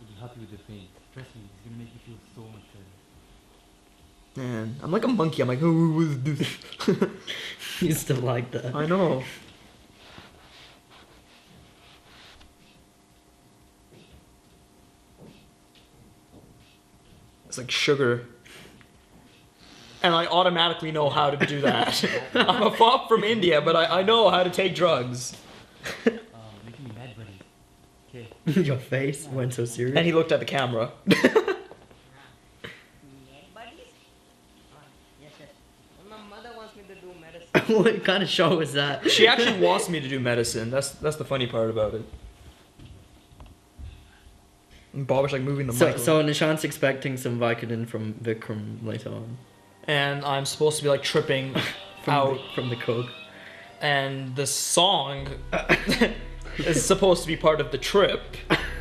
it'll help you with the pain. Trust me, it's gonna make you feel so much better. Man, I'm like a monkey. I'm like, oh, what is this? You still like that? I know. It's like sugar. And I automatically know how to do that. I'm a fop from India, but I know how to take drugs. Making me mad, buddy. Okay. Your face went so serious. And he looked at the camera. Mad buddies? Yes, yes. My mother wants me to do medicine. What kind of show is that? She actually wants me to do medicine. That's the funny part about it. And Bob was like moving the mic. So Nishant's expecting some Vicodin from Vikram later on. And I'm supposed to be like tripping out. From the Coke. And the song is supposed to be part of the trip.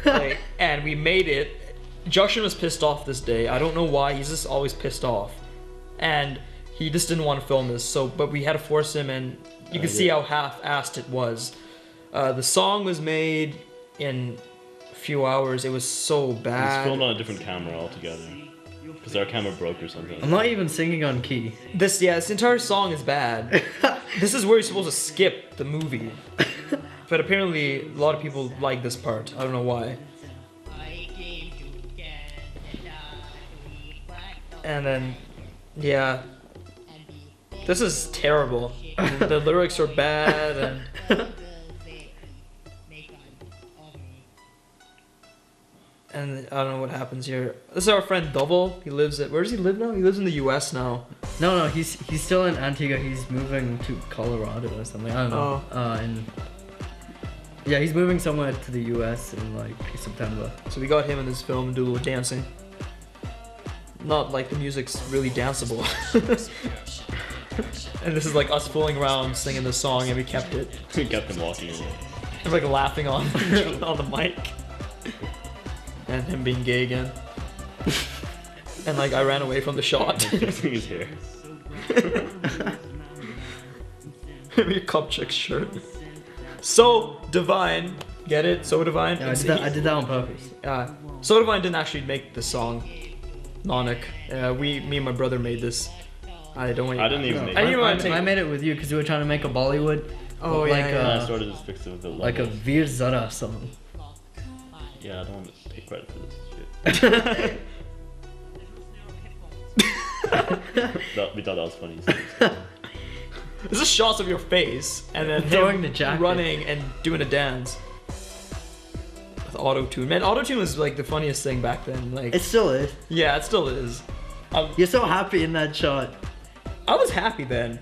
Like, and we made it. Justin was pissed off this day. I don't know why. He's just always pissed off. And he just didn't want to film this. But we had to force him, and you can see how half-assed it was. The song was made in a few hours. It was so It was bad. filmed on a different camera altogether. Because our camera broke or something. I'm not even singing on key. This entire song is bad. This is where you're supposed to skip the movie. But apparently a lot of people like this part. I don't know why. I came to Canada to eat black And then, yeah, and be this is terrible. The lyrics are bad, and make of me. I don't know what happens here. This is our friend Double. He lives where does he live now? He lives in the US now. No, he's still in Antigua. He's moving to Colorado or something. I don't know. Yeah, he's moving somewhere to the US in like September. So we got him in this film and do a little dancing. Not like the music's really danceable. And this is like us fooling around singing the song, and we kept it. We kept him walking away. I'm like laughing on on the mic. And him being gay again. And like I ran away from the shot. Fixing his hair. Your Kupchak's shirt. So Divine, get it? So Divine. Yeah, I did that on purpose. So Divine didn't actually make the song. Nanak. Me and my brother made this. I didn't even make it. I made it with you because we were trying to make a Bollywood. Oh, like yeah, yeah. I started to fix it with the like a levels. Veer Zara song. Yeah, I don't want to take credit for this shit. We thought that was funny. So This is shots of your face and then Throwing him the jacket. running and doing a dance. With auto-tune. Man, auto-tune was like the funniest thing back then. Like, It still is. yeah, it still is. You're so happy in that shot. I was happy then.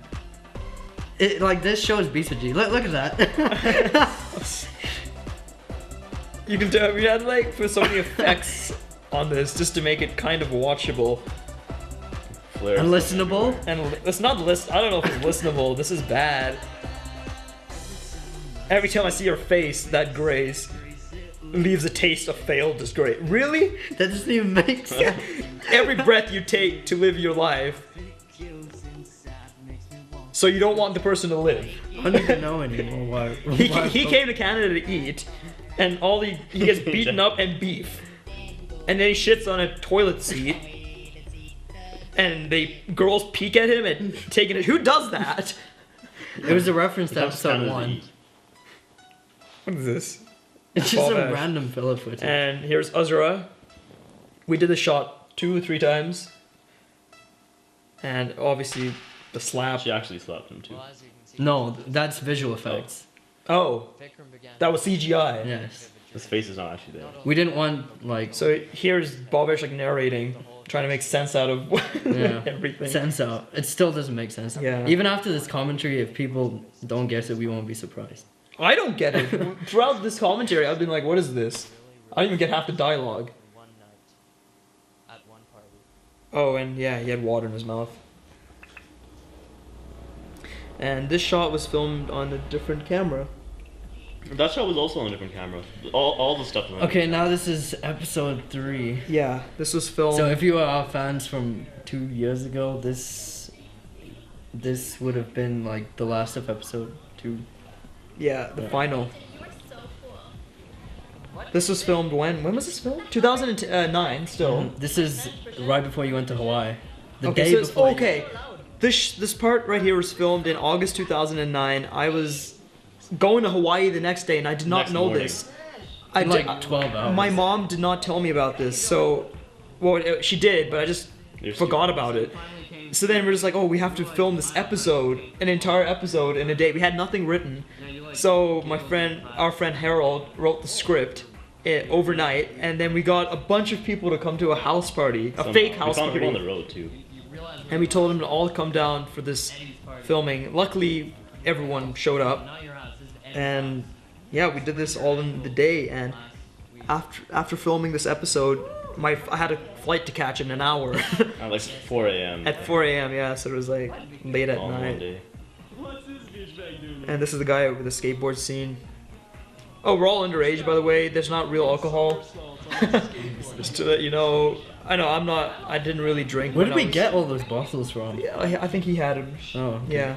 It like this shows BCG. Look at that. You can tell we had like put so many effects on this just to make it kind of watchable. flares. Unlistenable. And it's not I don't know if it's listenable. This is bad. Every time I see your face, that grace leaves a taste of failed disgrace. Really? That doesn't even make sense. Every breath you take to live your life. So you don't want the person to live. I don't even know anymore why. He came to Canada to eat, and he gets beaten up and beef. And then he shits on a toilet seat. And girls peek at him and taking it. Who does that? It was a reference to That's episode Canada 1. Eat. What is this? It's just some Bob Ash. random filler footage. And here's Azra. We did the shot 2 or 3 times. And obviously the slap. She actually slapped him too. No, that's visual effects. Oh, Vikram began that was CGI. Yes. vivid His face is not actually there. We didn't want like So here's Bobish like narrating, trying to make sense out of yeah, everything. sense out. It still doesn't make sense. Yeah. Even after this commentary, if people don't get it, we won't be surprised. I don't get it. Throughout this commentary, I've been like, what is this? I don't even get half the dialogue. One night at one party. Oh, and yeah, he had water in his mouth. And this shot was filmed on a different camera. That shot was also on a different camera. All the stuff. Was on Okay, now this is episode 3. Yeah, this was filmed. So if you are our fans from 2 years ago, this would have been like the last of episode 2. Yeah, the final. You are so cool. This was filmed when? When was this filmed? 2009, still. This is right before you went to Hawaii. The Okay, day so it's, before. okay. This part right here was filmed in August 2009. I was going to Hawaii the next day, and I did not Next know morning. this. Like 12 hours. My mom did not tell me about this, so she did, but I just forgot about it. So then we're just like, oh, we have to film this episode, an entire episode in a day. We had nothing written, so our friend Harold, wrote the script overnight, and then we got a bunch of people to come to a house party, a fake house We found people on party, the road too. and we told them to all come down for this filming. Luckily, everyone showed up, and yeah, we did this all in the day. And after filming this episode, I had a flight to catch in an hour. At like 4 a.m. At 4 a.m. Yeah, so it was like late at on one night. day. And this is the guy with the skateboard scene. Oh, we're all underage, by the way. There's not real alcohol. Just to let you know. I didn't really drink. Where when did we I was- get all those bottles from? Yeah, I think he had them. Oh, okay. Yeah.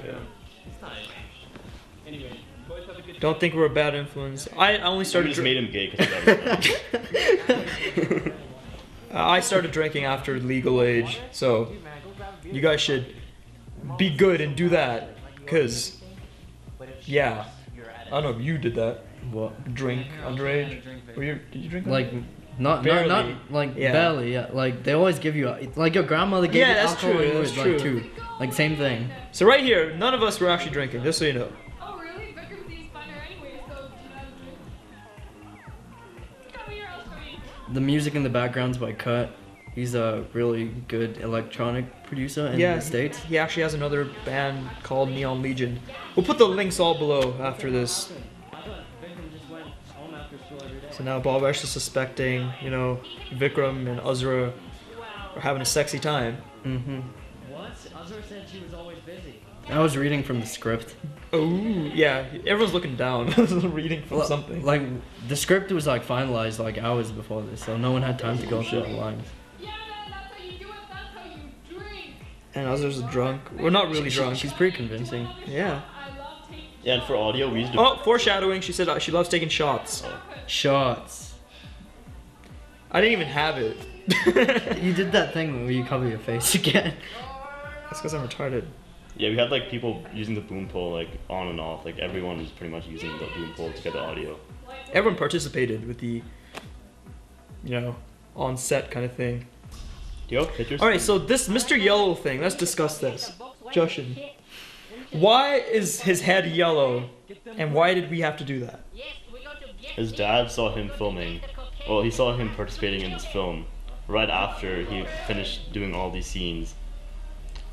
Don't think we're a bad influence. I only We started. just made him gay because I started drinking after legal age, so you guys should be good and do that. Cause, yeah, I don't know if you did that. What? Drink underage. Did you drink? Like, not Barely. like Yeah. barely. Yeah. Like they always give you like your grandmother gave Yeah, you that's alcohol true, when you that's were like true. 2. Like same thing. So right here, none of us were actually drinking. Just so you know. Oh really? Vikram seems funner anyway, so do you know how to drink? Come here, I'll show you. The music in the background's by Cut. He's a really good electronic producer in Yeah, the States. he actually has another band called Neon Legion. We'll put the links all below after this. I thought Vikram just went home after school every day. So now Bob is suspecting, Vikram and Azra are having a sexy time. Mm-hmm. What? Azra said she was always busy. I was reading from the script. Oh, yeah. Everyone's looking down, reading from something. Like the script was like finalized like hours before this, so no one had time to go through the lines. Yeah, man, that's how you do it. That's how you drink. And Azra's drunk. We're not really drunk. She's pretty convincing. Yeah. I love taking Yeah, and for audio, we used to. Oh, foreshadowing. She said she loves taking shots. Shots. I didn't even have it. You did that thing where you cover your face again. That's because I'm retarded. Yeah, we had like people using the boom pole like on and off. Like everyone was pretty much using the boom pole to get the audio. Everyone participated with the, on set kind of thing. Do you have pictures? Alright, so this Mr. Yellow thing, let's discuss this. Justin, why is his head yellow, and why did we have to do that? His dad saw him filming. Well, he saw him participating in this film right after he finished doing all these scenes.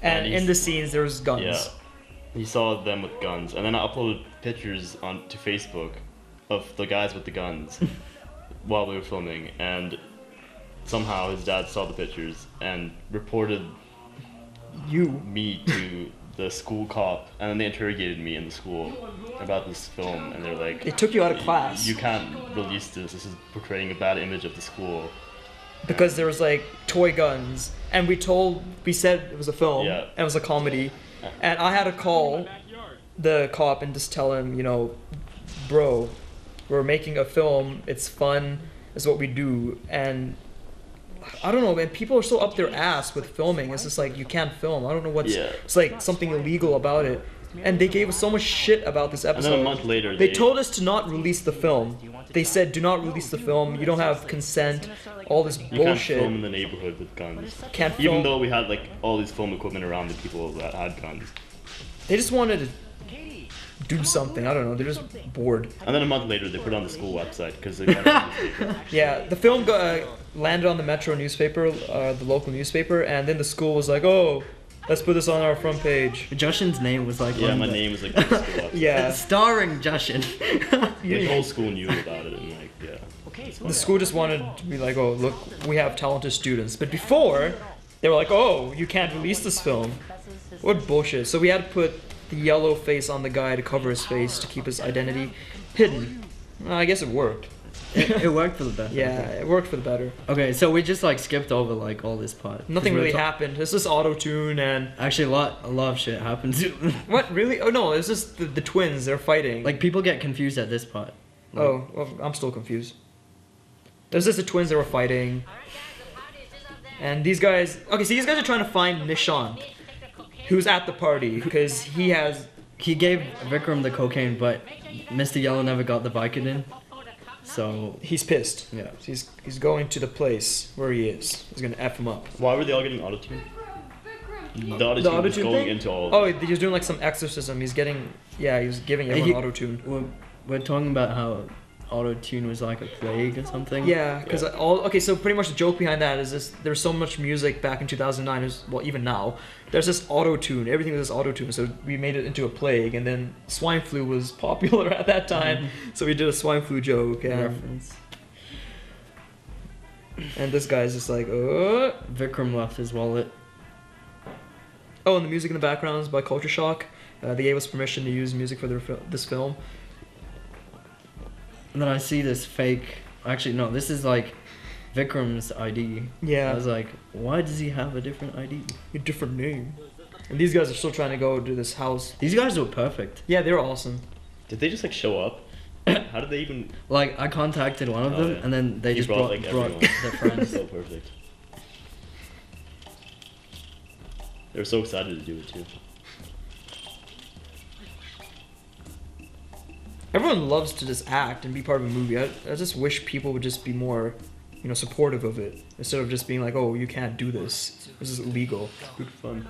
And he's- in the scenes, there was guns. Yeah. He saw them with guns, and then I uploaded pictures onto Facebook of the guys with the guns while we were filming, and somehow his dad saw the pictures and reported me to the school cop, and then they interrogated me in the school about this film, and they're like, They took you out of class. You can't release this. This is portraying a bad image of the school. Because there was like toy guns, and we said it was a film, Yeah. and it was a comedy, and I had to call the cop and just tell him, bro, we're making a film, it's fun, it's what we do, and I don't know, man, people are so up their ass with filming. It's just like, you can't film. I don't know what's, it's like something illegal about it. And they gave us so much shit about this And episode. then a month later, They told us to not release the film. They said, do not release the film. You don't have consent. All this You can't bullshit. film in the neighborhood with guns. Can't Even film. though we had like all these film equipment around the people that had guns. They just wanted to do something. I don't know. They're just bored. And then a month later, they put it on the school website because they got a newspaper. Yeah, the film landed on the Metro newspaper, the local newspaper, and then the school was like, "Oh, let's put this on our front page." Jushin's name was like. Yeah, my name was like on the school website. Yeah. Starring Jushin. The whole school knew about it, and like, yeah. The school just wanted to be like, "Oh, look, we have talented students." But before, they were like, "Oh, you can't release this film." What bullshit. So we had to put the yellow face on the guy to cover his face to keep his identity hidden. Well, I guess it worked. It worked for the better. Yeah, it worked for the better. Okay, so we just like skipped over like all this part. Nothing really happened. It's just auto-tune and... Actually, a lot of shit happened. What, really? Oh no, it's just the twins, they're fighting. Like, people get confused at this part. Like, oh, well, I'm still confused. There's just the twins that were fighting. And these guys... Okay, so these guys are trying to find Nishant, who's at the party, because he gave Vikram the cocaine, but Mr. Yellow never got the Vicodin. So he's pissed. Yeah. He's going to the place where he is. He's gonna F him up. Why were they all getting auto-tune? Vikram. The auto-tune was going into all of Oh, it. he was doing like some exorcism. He was giving everyone auto-tune. We're talking about how auto-tune was like a plague or something. Yeah, because so pretty much the joke behind that is this: there's so much music back in 2009, even now, there's this auto-tune. Everything was this auto-tune, so we made it into a plague. And then swine flu was popular at that time, so we did a swine flu joke Reference. And this guy's just like, Vikram left his wallet. Oh, and the music in the background is by Culture Shock. They gave us permission to use music for this film. And then I see this fake... Actually, no, this is like Vikram's ID. Yeah. I was like, why does he have a different ID? A different name. And these guys are still trying to go to this house. These guys were perfect. Yeah, they were awesome. Did they just like show up? How did they even... Like, I contacted one of them, yeah. and then they just brought like, their friends. So perfect. They were so excited to do it too. Everyone loves to just act and be part of a movie. I just wish people would just be more, supportive of it instead of just being like, "Oh, you can't do this. This is illegal." Good fun.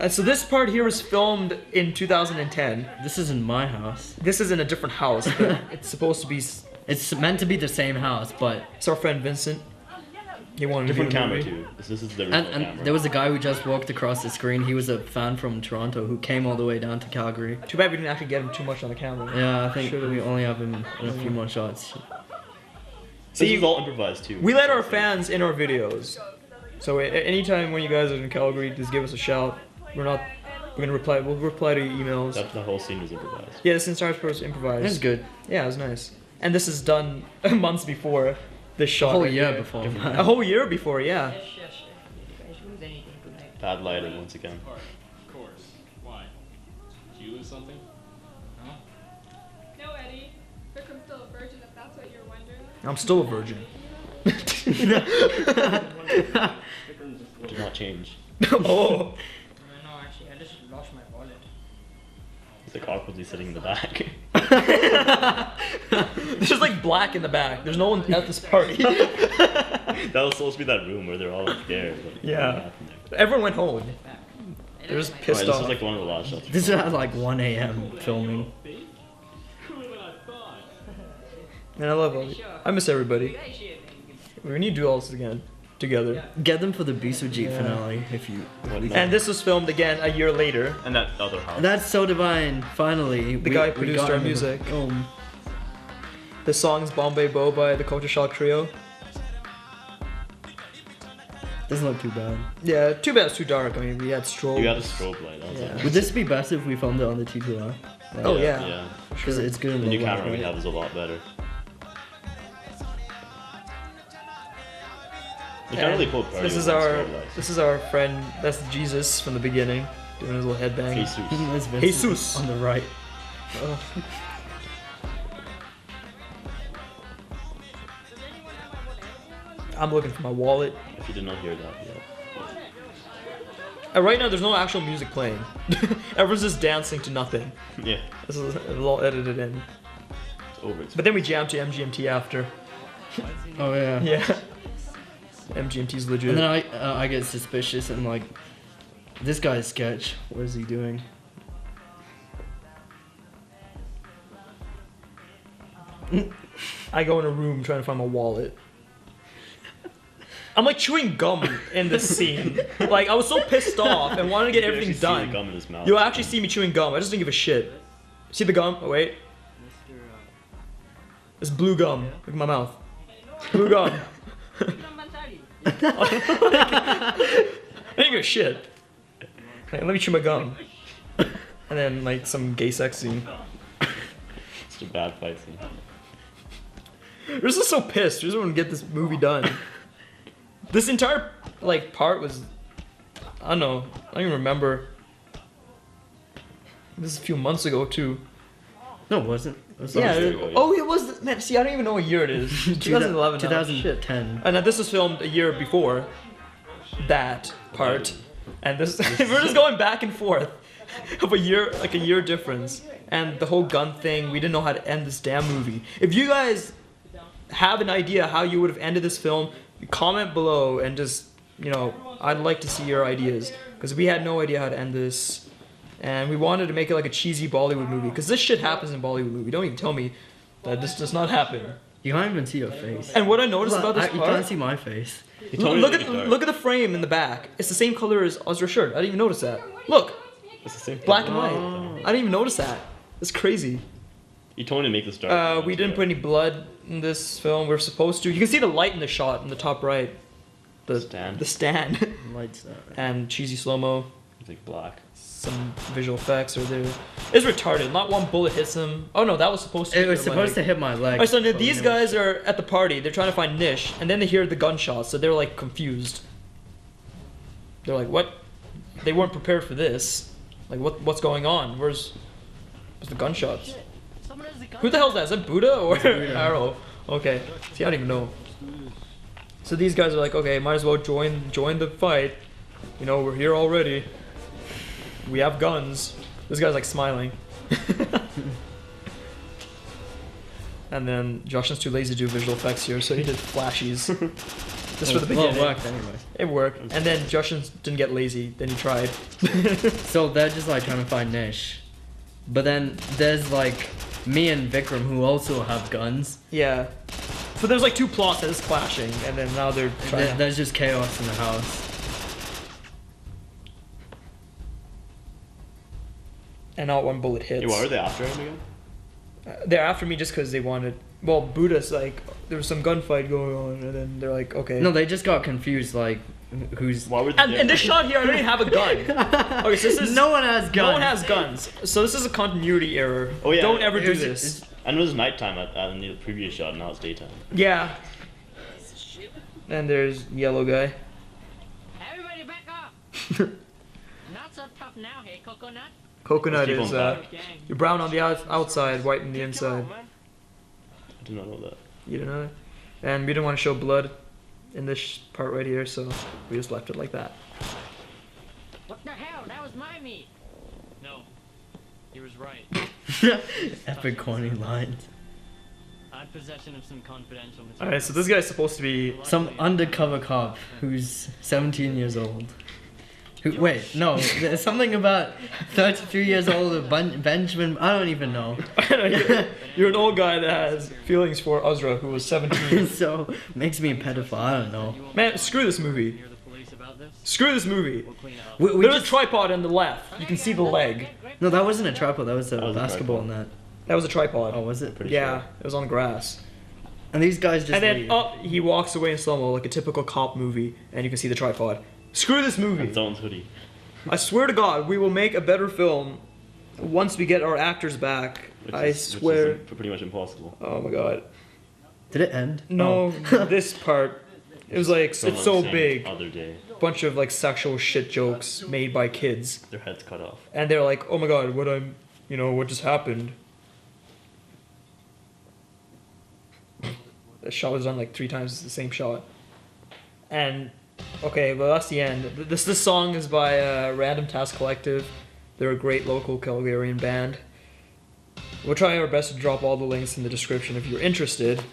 So this part here was filmed in 2010. This isn't my house. This is in a different house, but it's supposed to be. It's meant to be the same house, but it's our friend Vincent. He wanted different to be in the camera movie. too. This is the original camera. And there was a guy who just walked across the screen. He was a fan from Toronto who came all the way down to Calgary. Too bad we didn't actually get him too much on the camera. Yeah, I think we only have him in a few more shots. See, this was all improvised too. We let our fans in our videos. So anytime when you guys are in Calgary, just give us a shout. We'll reply to your emails. The whole scene was improvised. Yeah, this entire part was improvised. It was good. Yeah, it was nice. And this is done months before this shot. A whole right year here. before. A whole year before, yeah. Yes, you guys lose anything tonight. Bad lighting once again. Of course. Why? Did you lose something? Huh? No, Eddie. Vikram's still a virgin, if that's what you're wondering. I'm still a virgin. Did not change. Oh. No, actually, I just lost my wallet. It's like awkwardly sitting in the back. There's just like black in the back. There's no one at this party. That was supposed to be that room where they're all like there. But Yeah. Everyone went home. They're just pissed this off. was like one of the last shots. This is at like 1 a.m. filming. Man, I love all. I miss everybody. We need to do all this again together. Get them for the Bisujit finale if you. And this was filmed again a year later. And that other house. That's so divine. Finally, The guy produced got our him the music. film. The song's Bombay Bo by the Culture Shock Trio. Doesn't look too bad. Yeah, too bad it's too dark. I mean, we had strobe. You got a strobe light. That was Yeah. like, Would this be best if we filmed it on the T2R? Oh, yeah. Yeah. Because it's good in The new low light, camera we right? have is a lot better. You can't really pull party This is with our strobe lights. this is our friend. That's Jesus from the beginning, doing his little headbang. Jesus. There's Vincent Jesus. on the right. Oh. I'm looking for my wallet. If you did not hear that yet. Right now, there's no actual music playing. Everyone's just dancing to nothing. Yeah. This is all edited in. It's over. But then we jam to MGMT after. Oh yeah. Yeah. MGMT's legit. And then I get suspicious and like, this guy's sketch. What is he doing? I go in a room trying to find my wallet. I'm like chewing gum in this scene. Like I was so pissed off and wanted to get You everything actually see the done. gum in his mouth. You'll actually see me chewing gum. I just didn't give a shit. See the gum? Oh wait, Mr. it's blue gum. Look at my mouth. Blue gum. I didn't give a shit. Hey, let me chew my gum. And then like some gay sex scene. Such a bad fight scene. We're just so pissed. We just want to get this movie done. This entire like part was, I don't know. I don't even remember. This is a few months ago too. No, it wasn't. It was Yeah. last year. Oh, it was. Man, see, I don't even know what year it is. 2011. now. Shit. 2010. And this was filmed a year before that part. And this we're just going back and forth of a year, like a year difference. And the whole gun thing, we didn't know how to end this damn movie. If you guys have an idea how you would have ended this film, comment below and just, you know, I'd like to see your ideas. Because we had no idea how to end this. And we wanted to make it like a cheesy Bollywood movie. Because this shit happens in Bollywood movie. Don't even tell me that this does not happen. You can't even see your face. And what I noticed about this You part... can't see my face. Look at the frame in the back. It's the same color as Ozra's shirt. I didn't even notice that. Look, It's the same. black and white. I didn't even notice that. It's crazy. You told me to make this dark. We didn't put any blood in this film. We're supposed to. You can see the light in the shot in the top right. The Stand. The stand. Lights that. And cheesy slow mo. It's like black. Some visual effects are there. It's retarded. Not one bullet hits him. Oh no, that was supposed to. It was supposed to hit my leg. Alright, so these guys are at the party. They're trying to find Nish, and then they hear the gunshots, so they're like confused. They're like, "What?" They weren't prepared for this. Like, what's going on? Where's the gunshots? Who the hell is that? Is that Buddha or Arrow? Okay. See, I don't even know. So these guys are like, okay, might as well join the fight. You know, we're here already. We have guns. This guy's like smiling. And then Joshin's too lazy to do visual effects here, so he did flashies. Just for the beginning. Well, it worked anyway. It worked. And then Joshin didn't get lazy, then he tried. So they're just like trying to find Nish. But then there's like me and Vikram who also have guns. Yeah. So there's like two plots that is clashing, and then now they're trying There's just chaos in the house. and not one bullet hits. Hey, why are they after him again? They're after me just because they wanted. Well, Buddha's like, there was some gunfight going on, and then they're like, okay. No, they just got confused, like, who's... Why would And this shot here, I don't even have a gun. Okay, so this is... No one has guns. No one has guns. So this is a continuity error. Oh, yeah. Don't ever do this. I know it was nighttime in the previous shot, now it's daytime. Yeah. And there's yellow guy. Everybody back up! Not so tough now, hey, coconut. Coconut Let's is, keep on back. you're brown on the outside, white on the inside. I did not know that. You don't know that? And we didn't want to show blood in this part right here, so we just left it like that. What the hell? That was my meat. No. He was right. Epic corny lines. I had possession of some confidential material. Alright, so this guy's supposed to be... Some undercover cop who's 17 years old. Wait, no, there's something about 33 years old, Benjamin, I don't even know. You're an old guy that has feelings for Ozra, who was 17. So, makes me a pedophile, I don't know. Man, screw this movie. Near the police about this? Screw this movie. We'll clean it up. We There's just, a tripod on the left. You can see the leg. no, that wasn't a tripod, that was a That was a basketball tripod. net. That was a tripod. Oh, was it? Pretty Yeah, sure. it was on grass. And these guys just And then leave. up, he walks away in slow-mo like a typical cop movie, and you can see the tripod. Screw this movie. That's Dylan's hoodie. I swear to God, we will make a better film once we get our actors back. I swear. Which is pretty much impossible. Oh my God. Did it end? No, Oh. this part. It was like, Someone it's so saying big. Other day, Bunch of like sexual shit jokes made by kids. their heads cut off. And they're like, oh my God, what just happened? The shot was done like 3 times the same shot. And, okay, well that's the end. This song is by Random Task Collective. They're a great local Calgarian band. We'll try our best to drop all the links in the description if you're interested.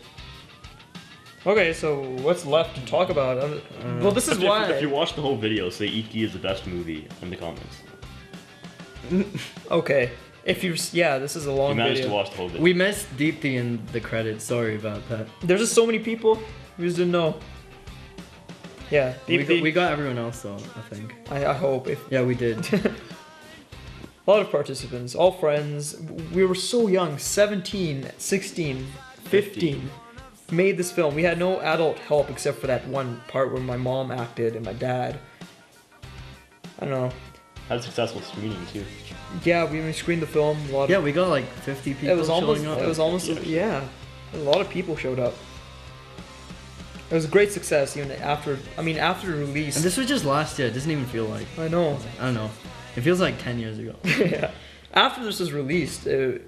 Okay, so what's left to talk about? Well, this is why... If you watch the whole video, say Eat Ghee is the best movie in the comments. Okay. this is a long You managed video. to watch the whole video. We missed Deepthi in the credits. Sorry about that. There's just so many people. We just didn't know. Yeah, We got everyone else though, I think. I hope. Yeah, we did. A lot of participants, all friends. We were so young, 17, 16, 15. Made this film. We had no adult help except for that one part where my mom acted and my dad. I don't know. Had a successful screening too. Yeah, we screened the film. A lot Yeah, of, we got like 50 people it was almost. showing up. It was almost. Yeah, a lot of people showed up. It was a great success even after. I mean, after release. And this was just last year. It doesn't even feel like. I know. I don't know. It feels like 10 years ago. Yeah. After this was released, I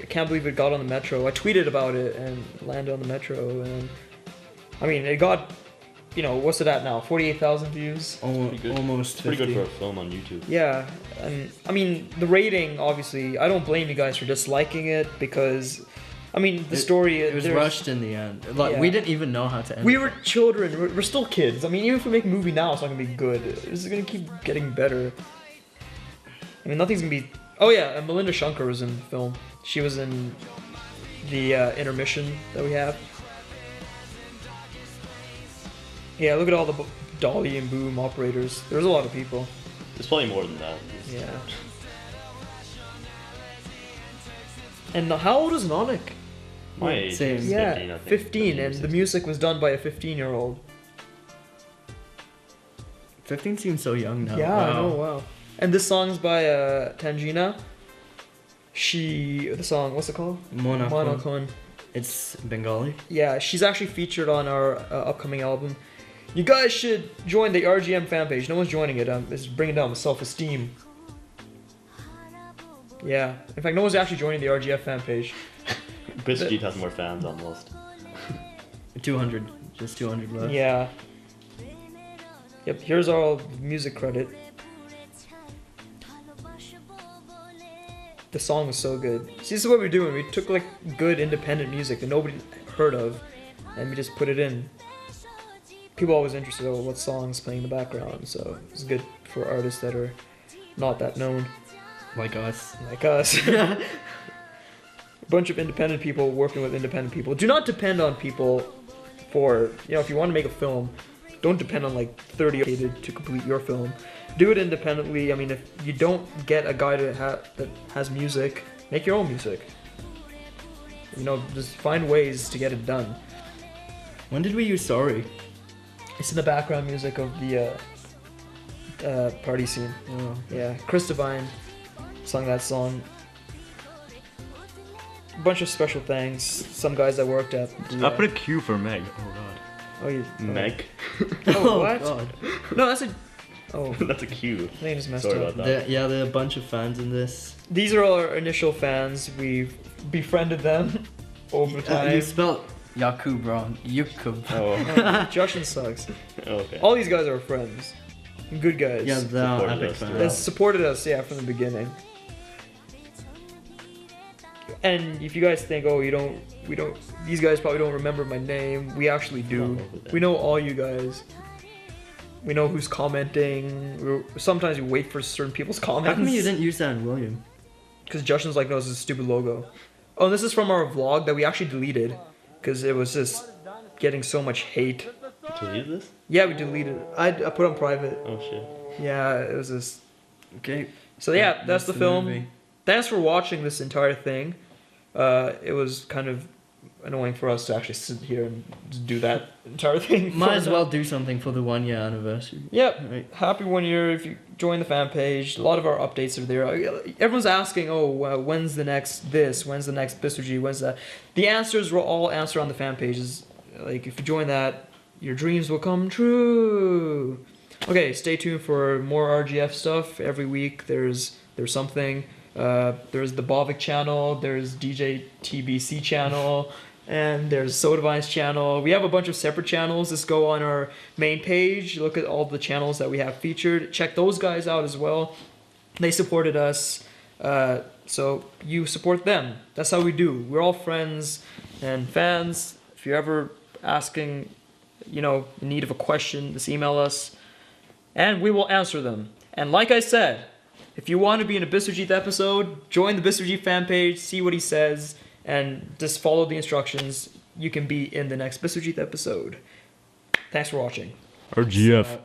can't believe it got on the Metro. I tweeted about it and landed on the Metro, and I mean, it got, what's it at now? 48,000 views. Pretty good. Almost 50. Pretty good for a film on YouTube. Yeah, and I mean, the rating, obviously, I don't blame you guys for disliking it because, I mean, the story. It was rushed in the end. Like Yeah. we didn't even know how to end. We were children. We're still kids. I mean, even if we make a movie now, it's not gonna be good. It's gonna keep getting better. I mean, nothing's gonna be. Oh yeah, and Melinda Shankar was in the film. She was in the intermission that we have. Yeah, look at all the dolly and boom operators. There's a lot of people. There's probably more than that. Yeah. And how old is Nanak? My age Same. is Yeah, 15, I think. 15, and the music was done by a 15-year-old. 15 seems so young now. Yeah, I know, wow. And this song's by Tangina. The song, what's it called? Mona. Monokon. It's Bengali. Yeah, she's actually featured on our upcoming album. You guys should join the RGM fan page. No one's joining it. It's bringing down the self-esteem. Yeah. In fact, no one's actually joining the RGF fan page. Biscuit has more fans almost. 200. Just 200 left. Yeah. Yep, here's our music credit. The song was so good. See, this is what we're doing. We took like good independent music that nobody heard of, and we just put it in. People are always interested in what songs playing in the background, so it's good for artists that are not that known. Like us. Like us. A bunch of independent people working with independent people. Do not depend on people for, if you want to make a film, don't depend on like 30 to complete your film. Do it independently. I mean, if you don't get a guy that has music, make your own music. Just find ways to get it done. When did we use Sorry? It's in the background music of the party scene. Oh. Yeah, Chris Devine sung that song. A bunch of special thanks. Some guys that worked at. I put a Q for Meg. Oh god. Oh, you. Meg? Oh, what? God. No, that's a. Oh, That's a Q. name is messed Sorry up. about that. There are a bunch of fans in this. These are our initial fans. We've befriended them over time. You spelled Yakub wrong. Yukub. Oh, Justin sucks. okay. All these guys are friends. Good guys. Yeah, they're Supported epic us fans. That supported us, from the beginning. And if you guys think, we don't, these guys probably don't remember my name, we actually do. We know all you guys. We know who's commenting. Sometimes we wait for certain people's How come you comments. didn't use that in William? Because Justin's like, no, this is a stupid logo. Oh, this is from our vlog that we actually deleted. Because it was just getting so much hate. Deleted this? Yeah, we deleted it. I put it on private. Oh shit. Yeah, it was just... Okay. So yeah, that's the film. movie. Thanks for watching this entire thing. It was kind of annoying for us to actually sit here and do that entire thing. Might as well do something for the 1 year anniversary. Yep. Right. Happy 1 year if you join the fan page. A lot of our updates are there. Everyone's asking, when's the next this? When's the next Bisoji? When's that? The answers will all answer on the fan pages. Like, if you join that, your dreams will come true. Okay, stay tuned for more RGF stuff. Every week there's something. There's the Bovik channel, there's DJ TBC channel, and there's Sodavine's channel. We have a bunch of separate channels. Just go on our main page, look at all the channels that we have featured. Check those guys out as well. They supported us, so you support them. That's how we do. We're all friends and fans. If you're ever asking, in need of a question, just email us, and we will answer them. And like I said, If you want to be in a Biswajit episode, join the Biswajit fan page, see what he says, and just follow the instructions. You can be in the next Biswajit episode. Thanks for watching. Or GF.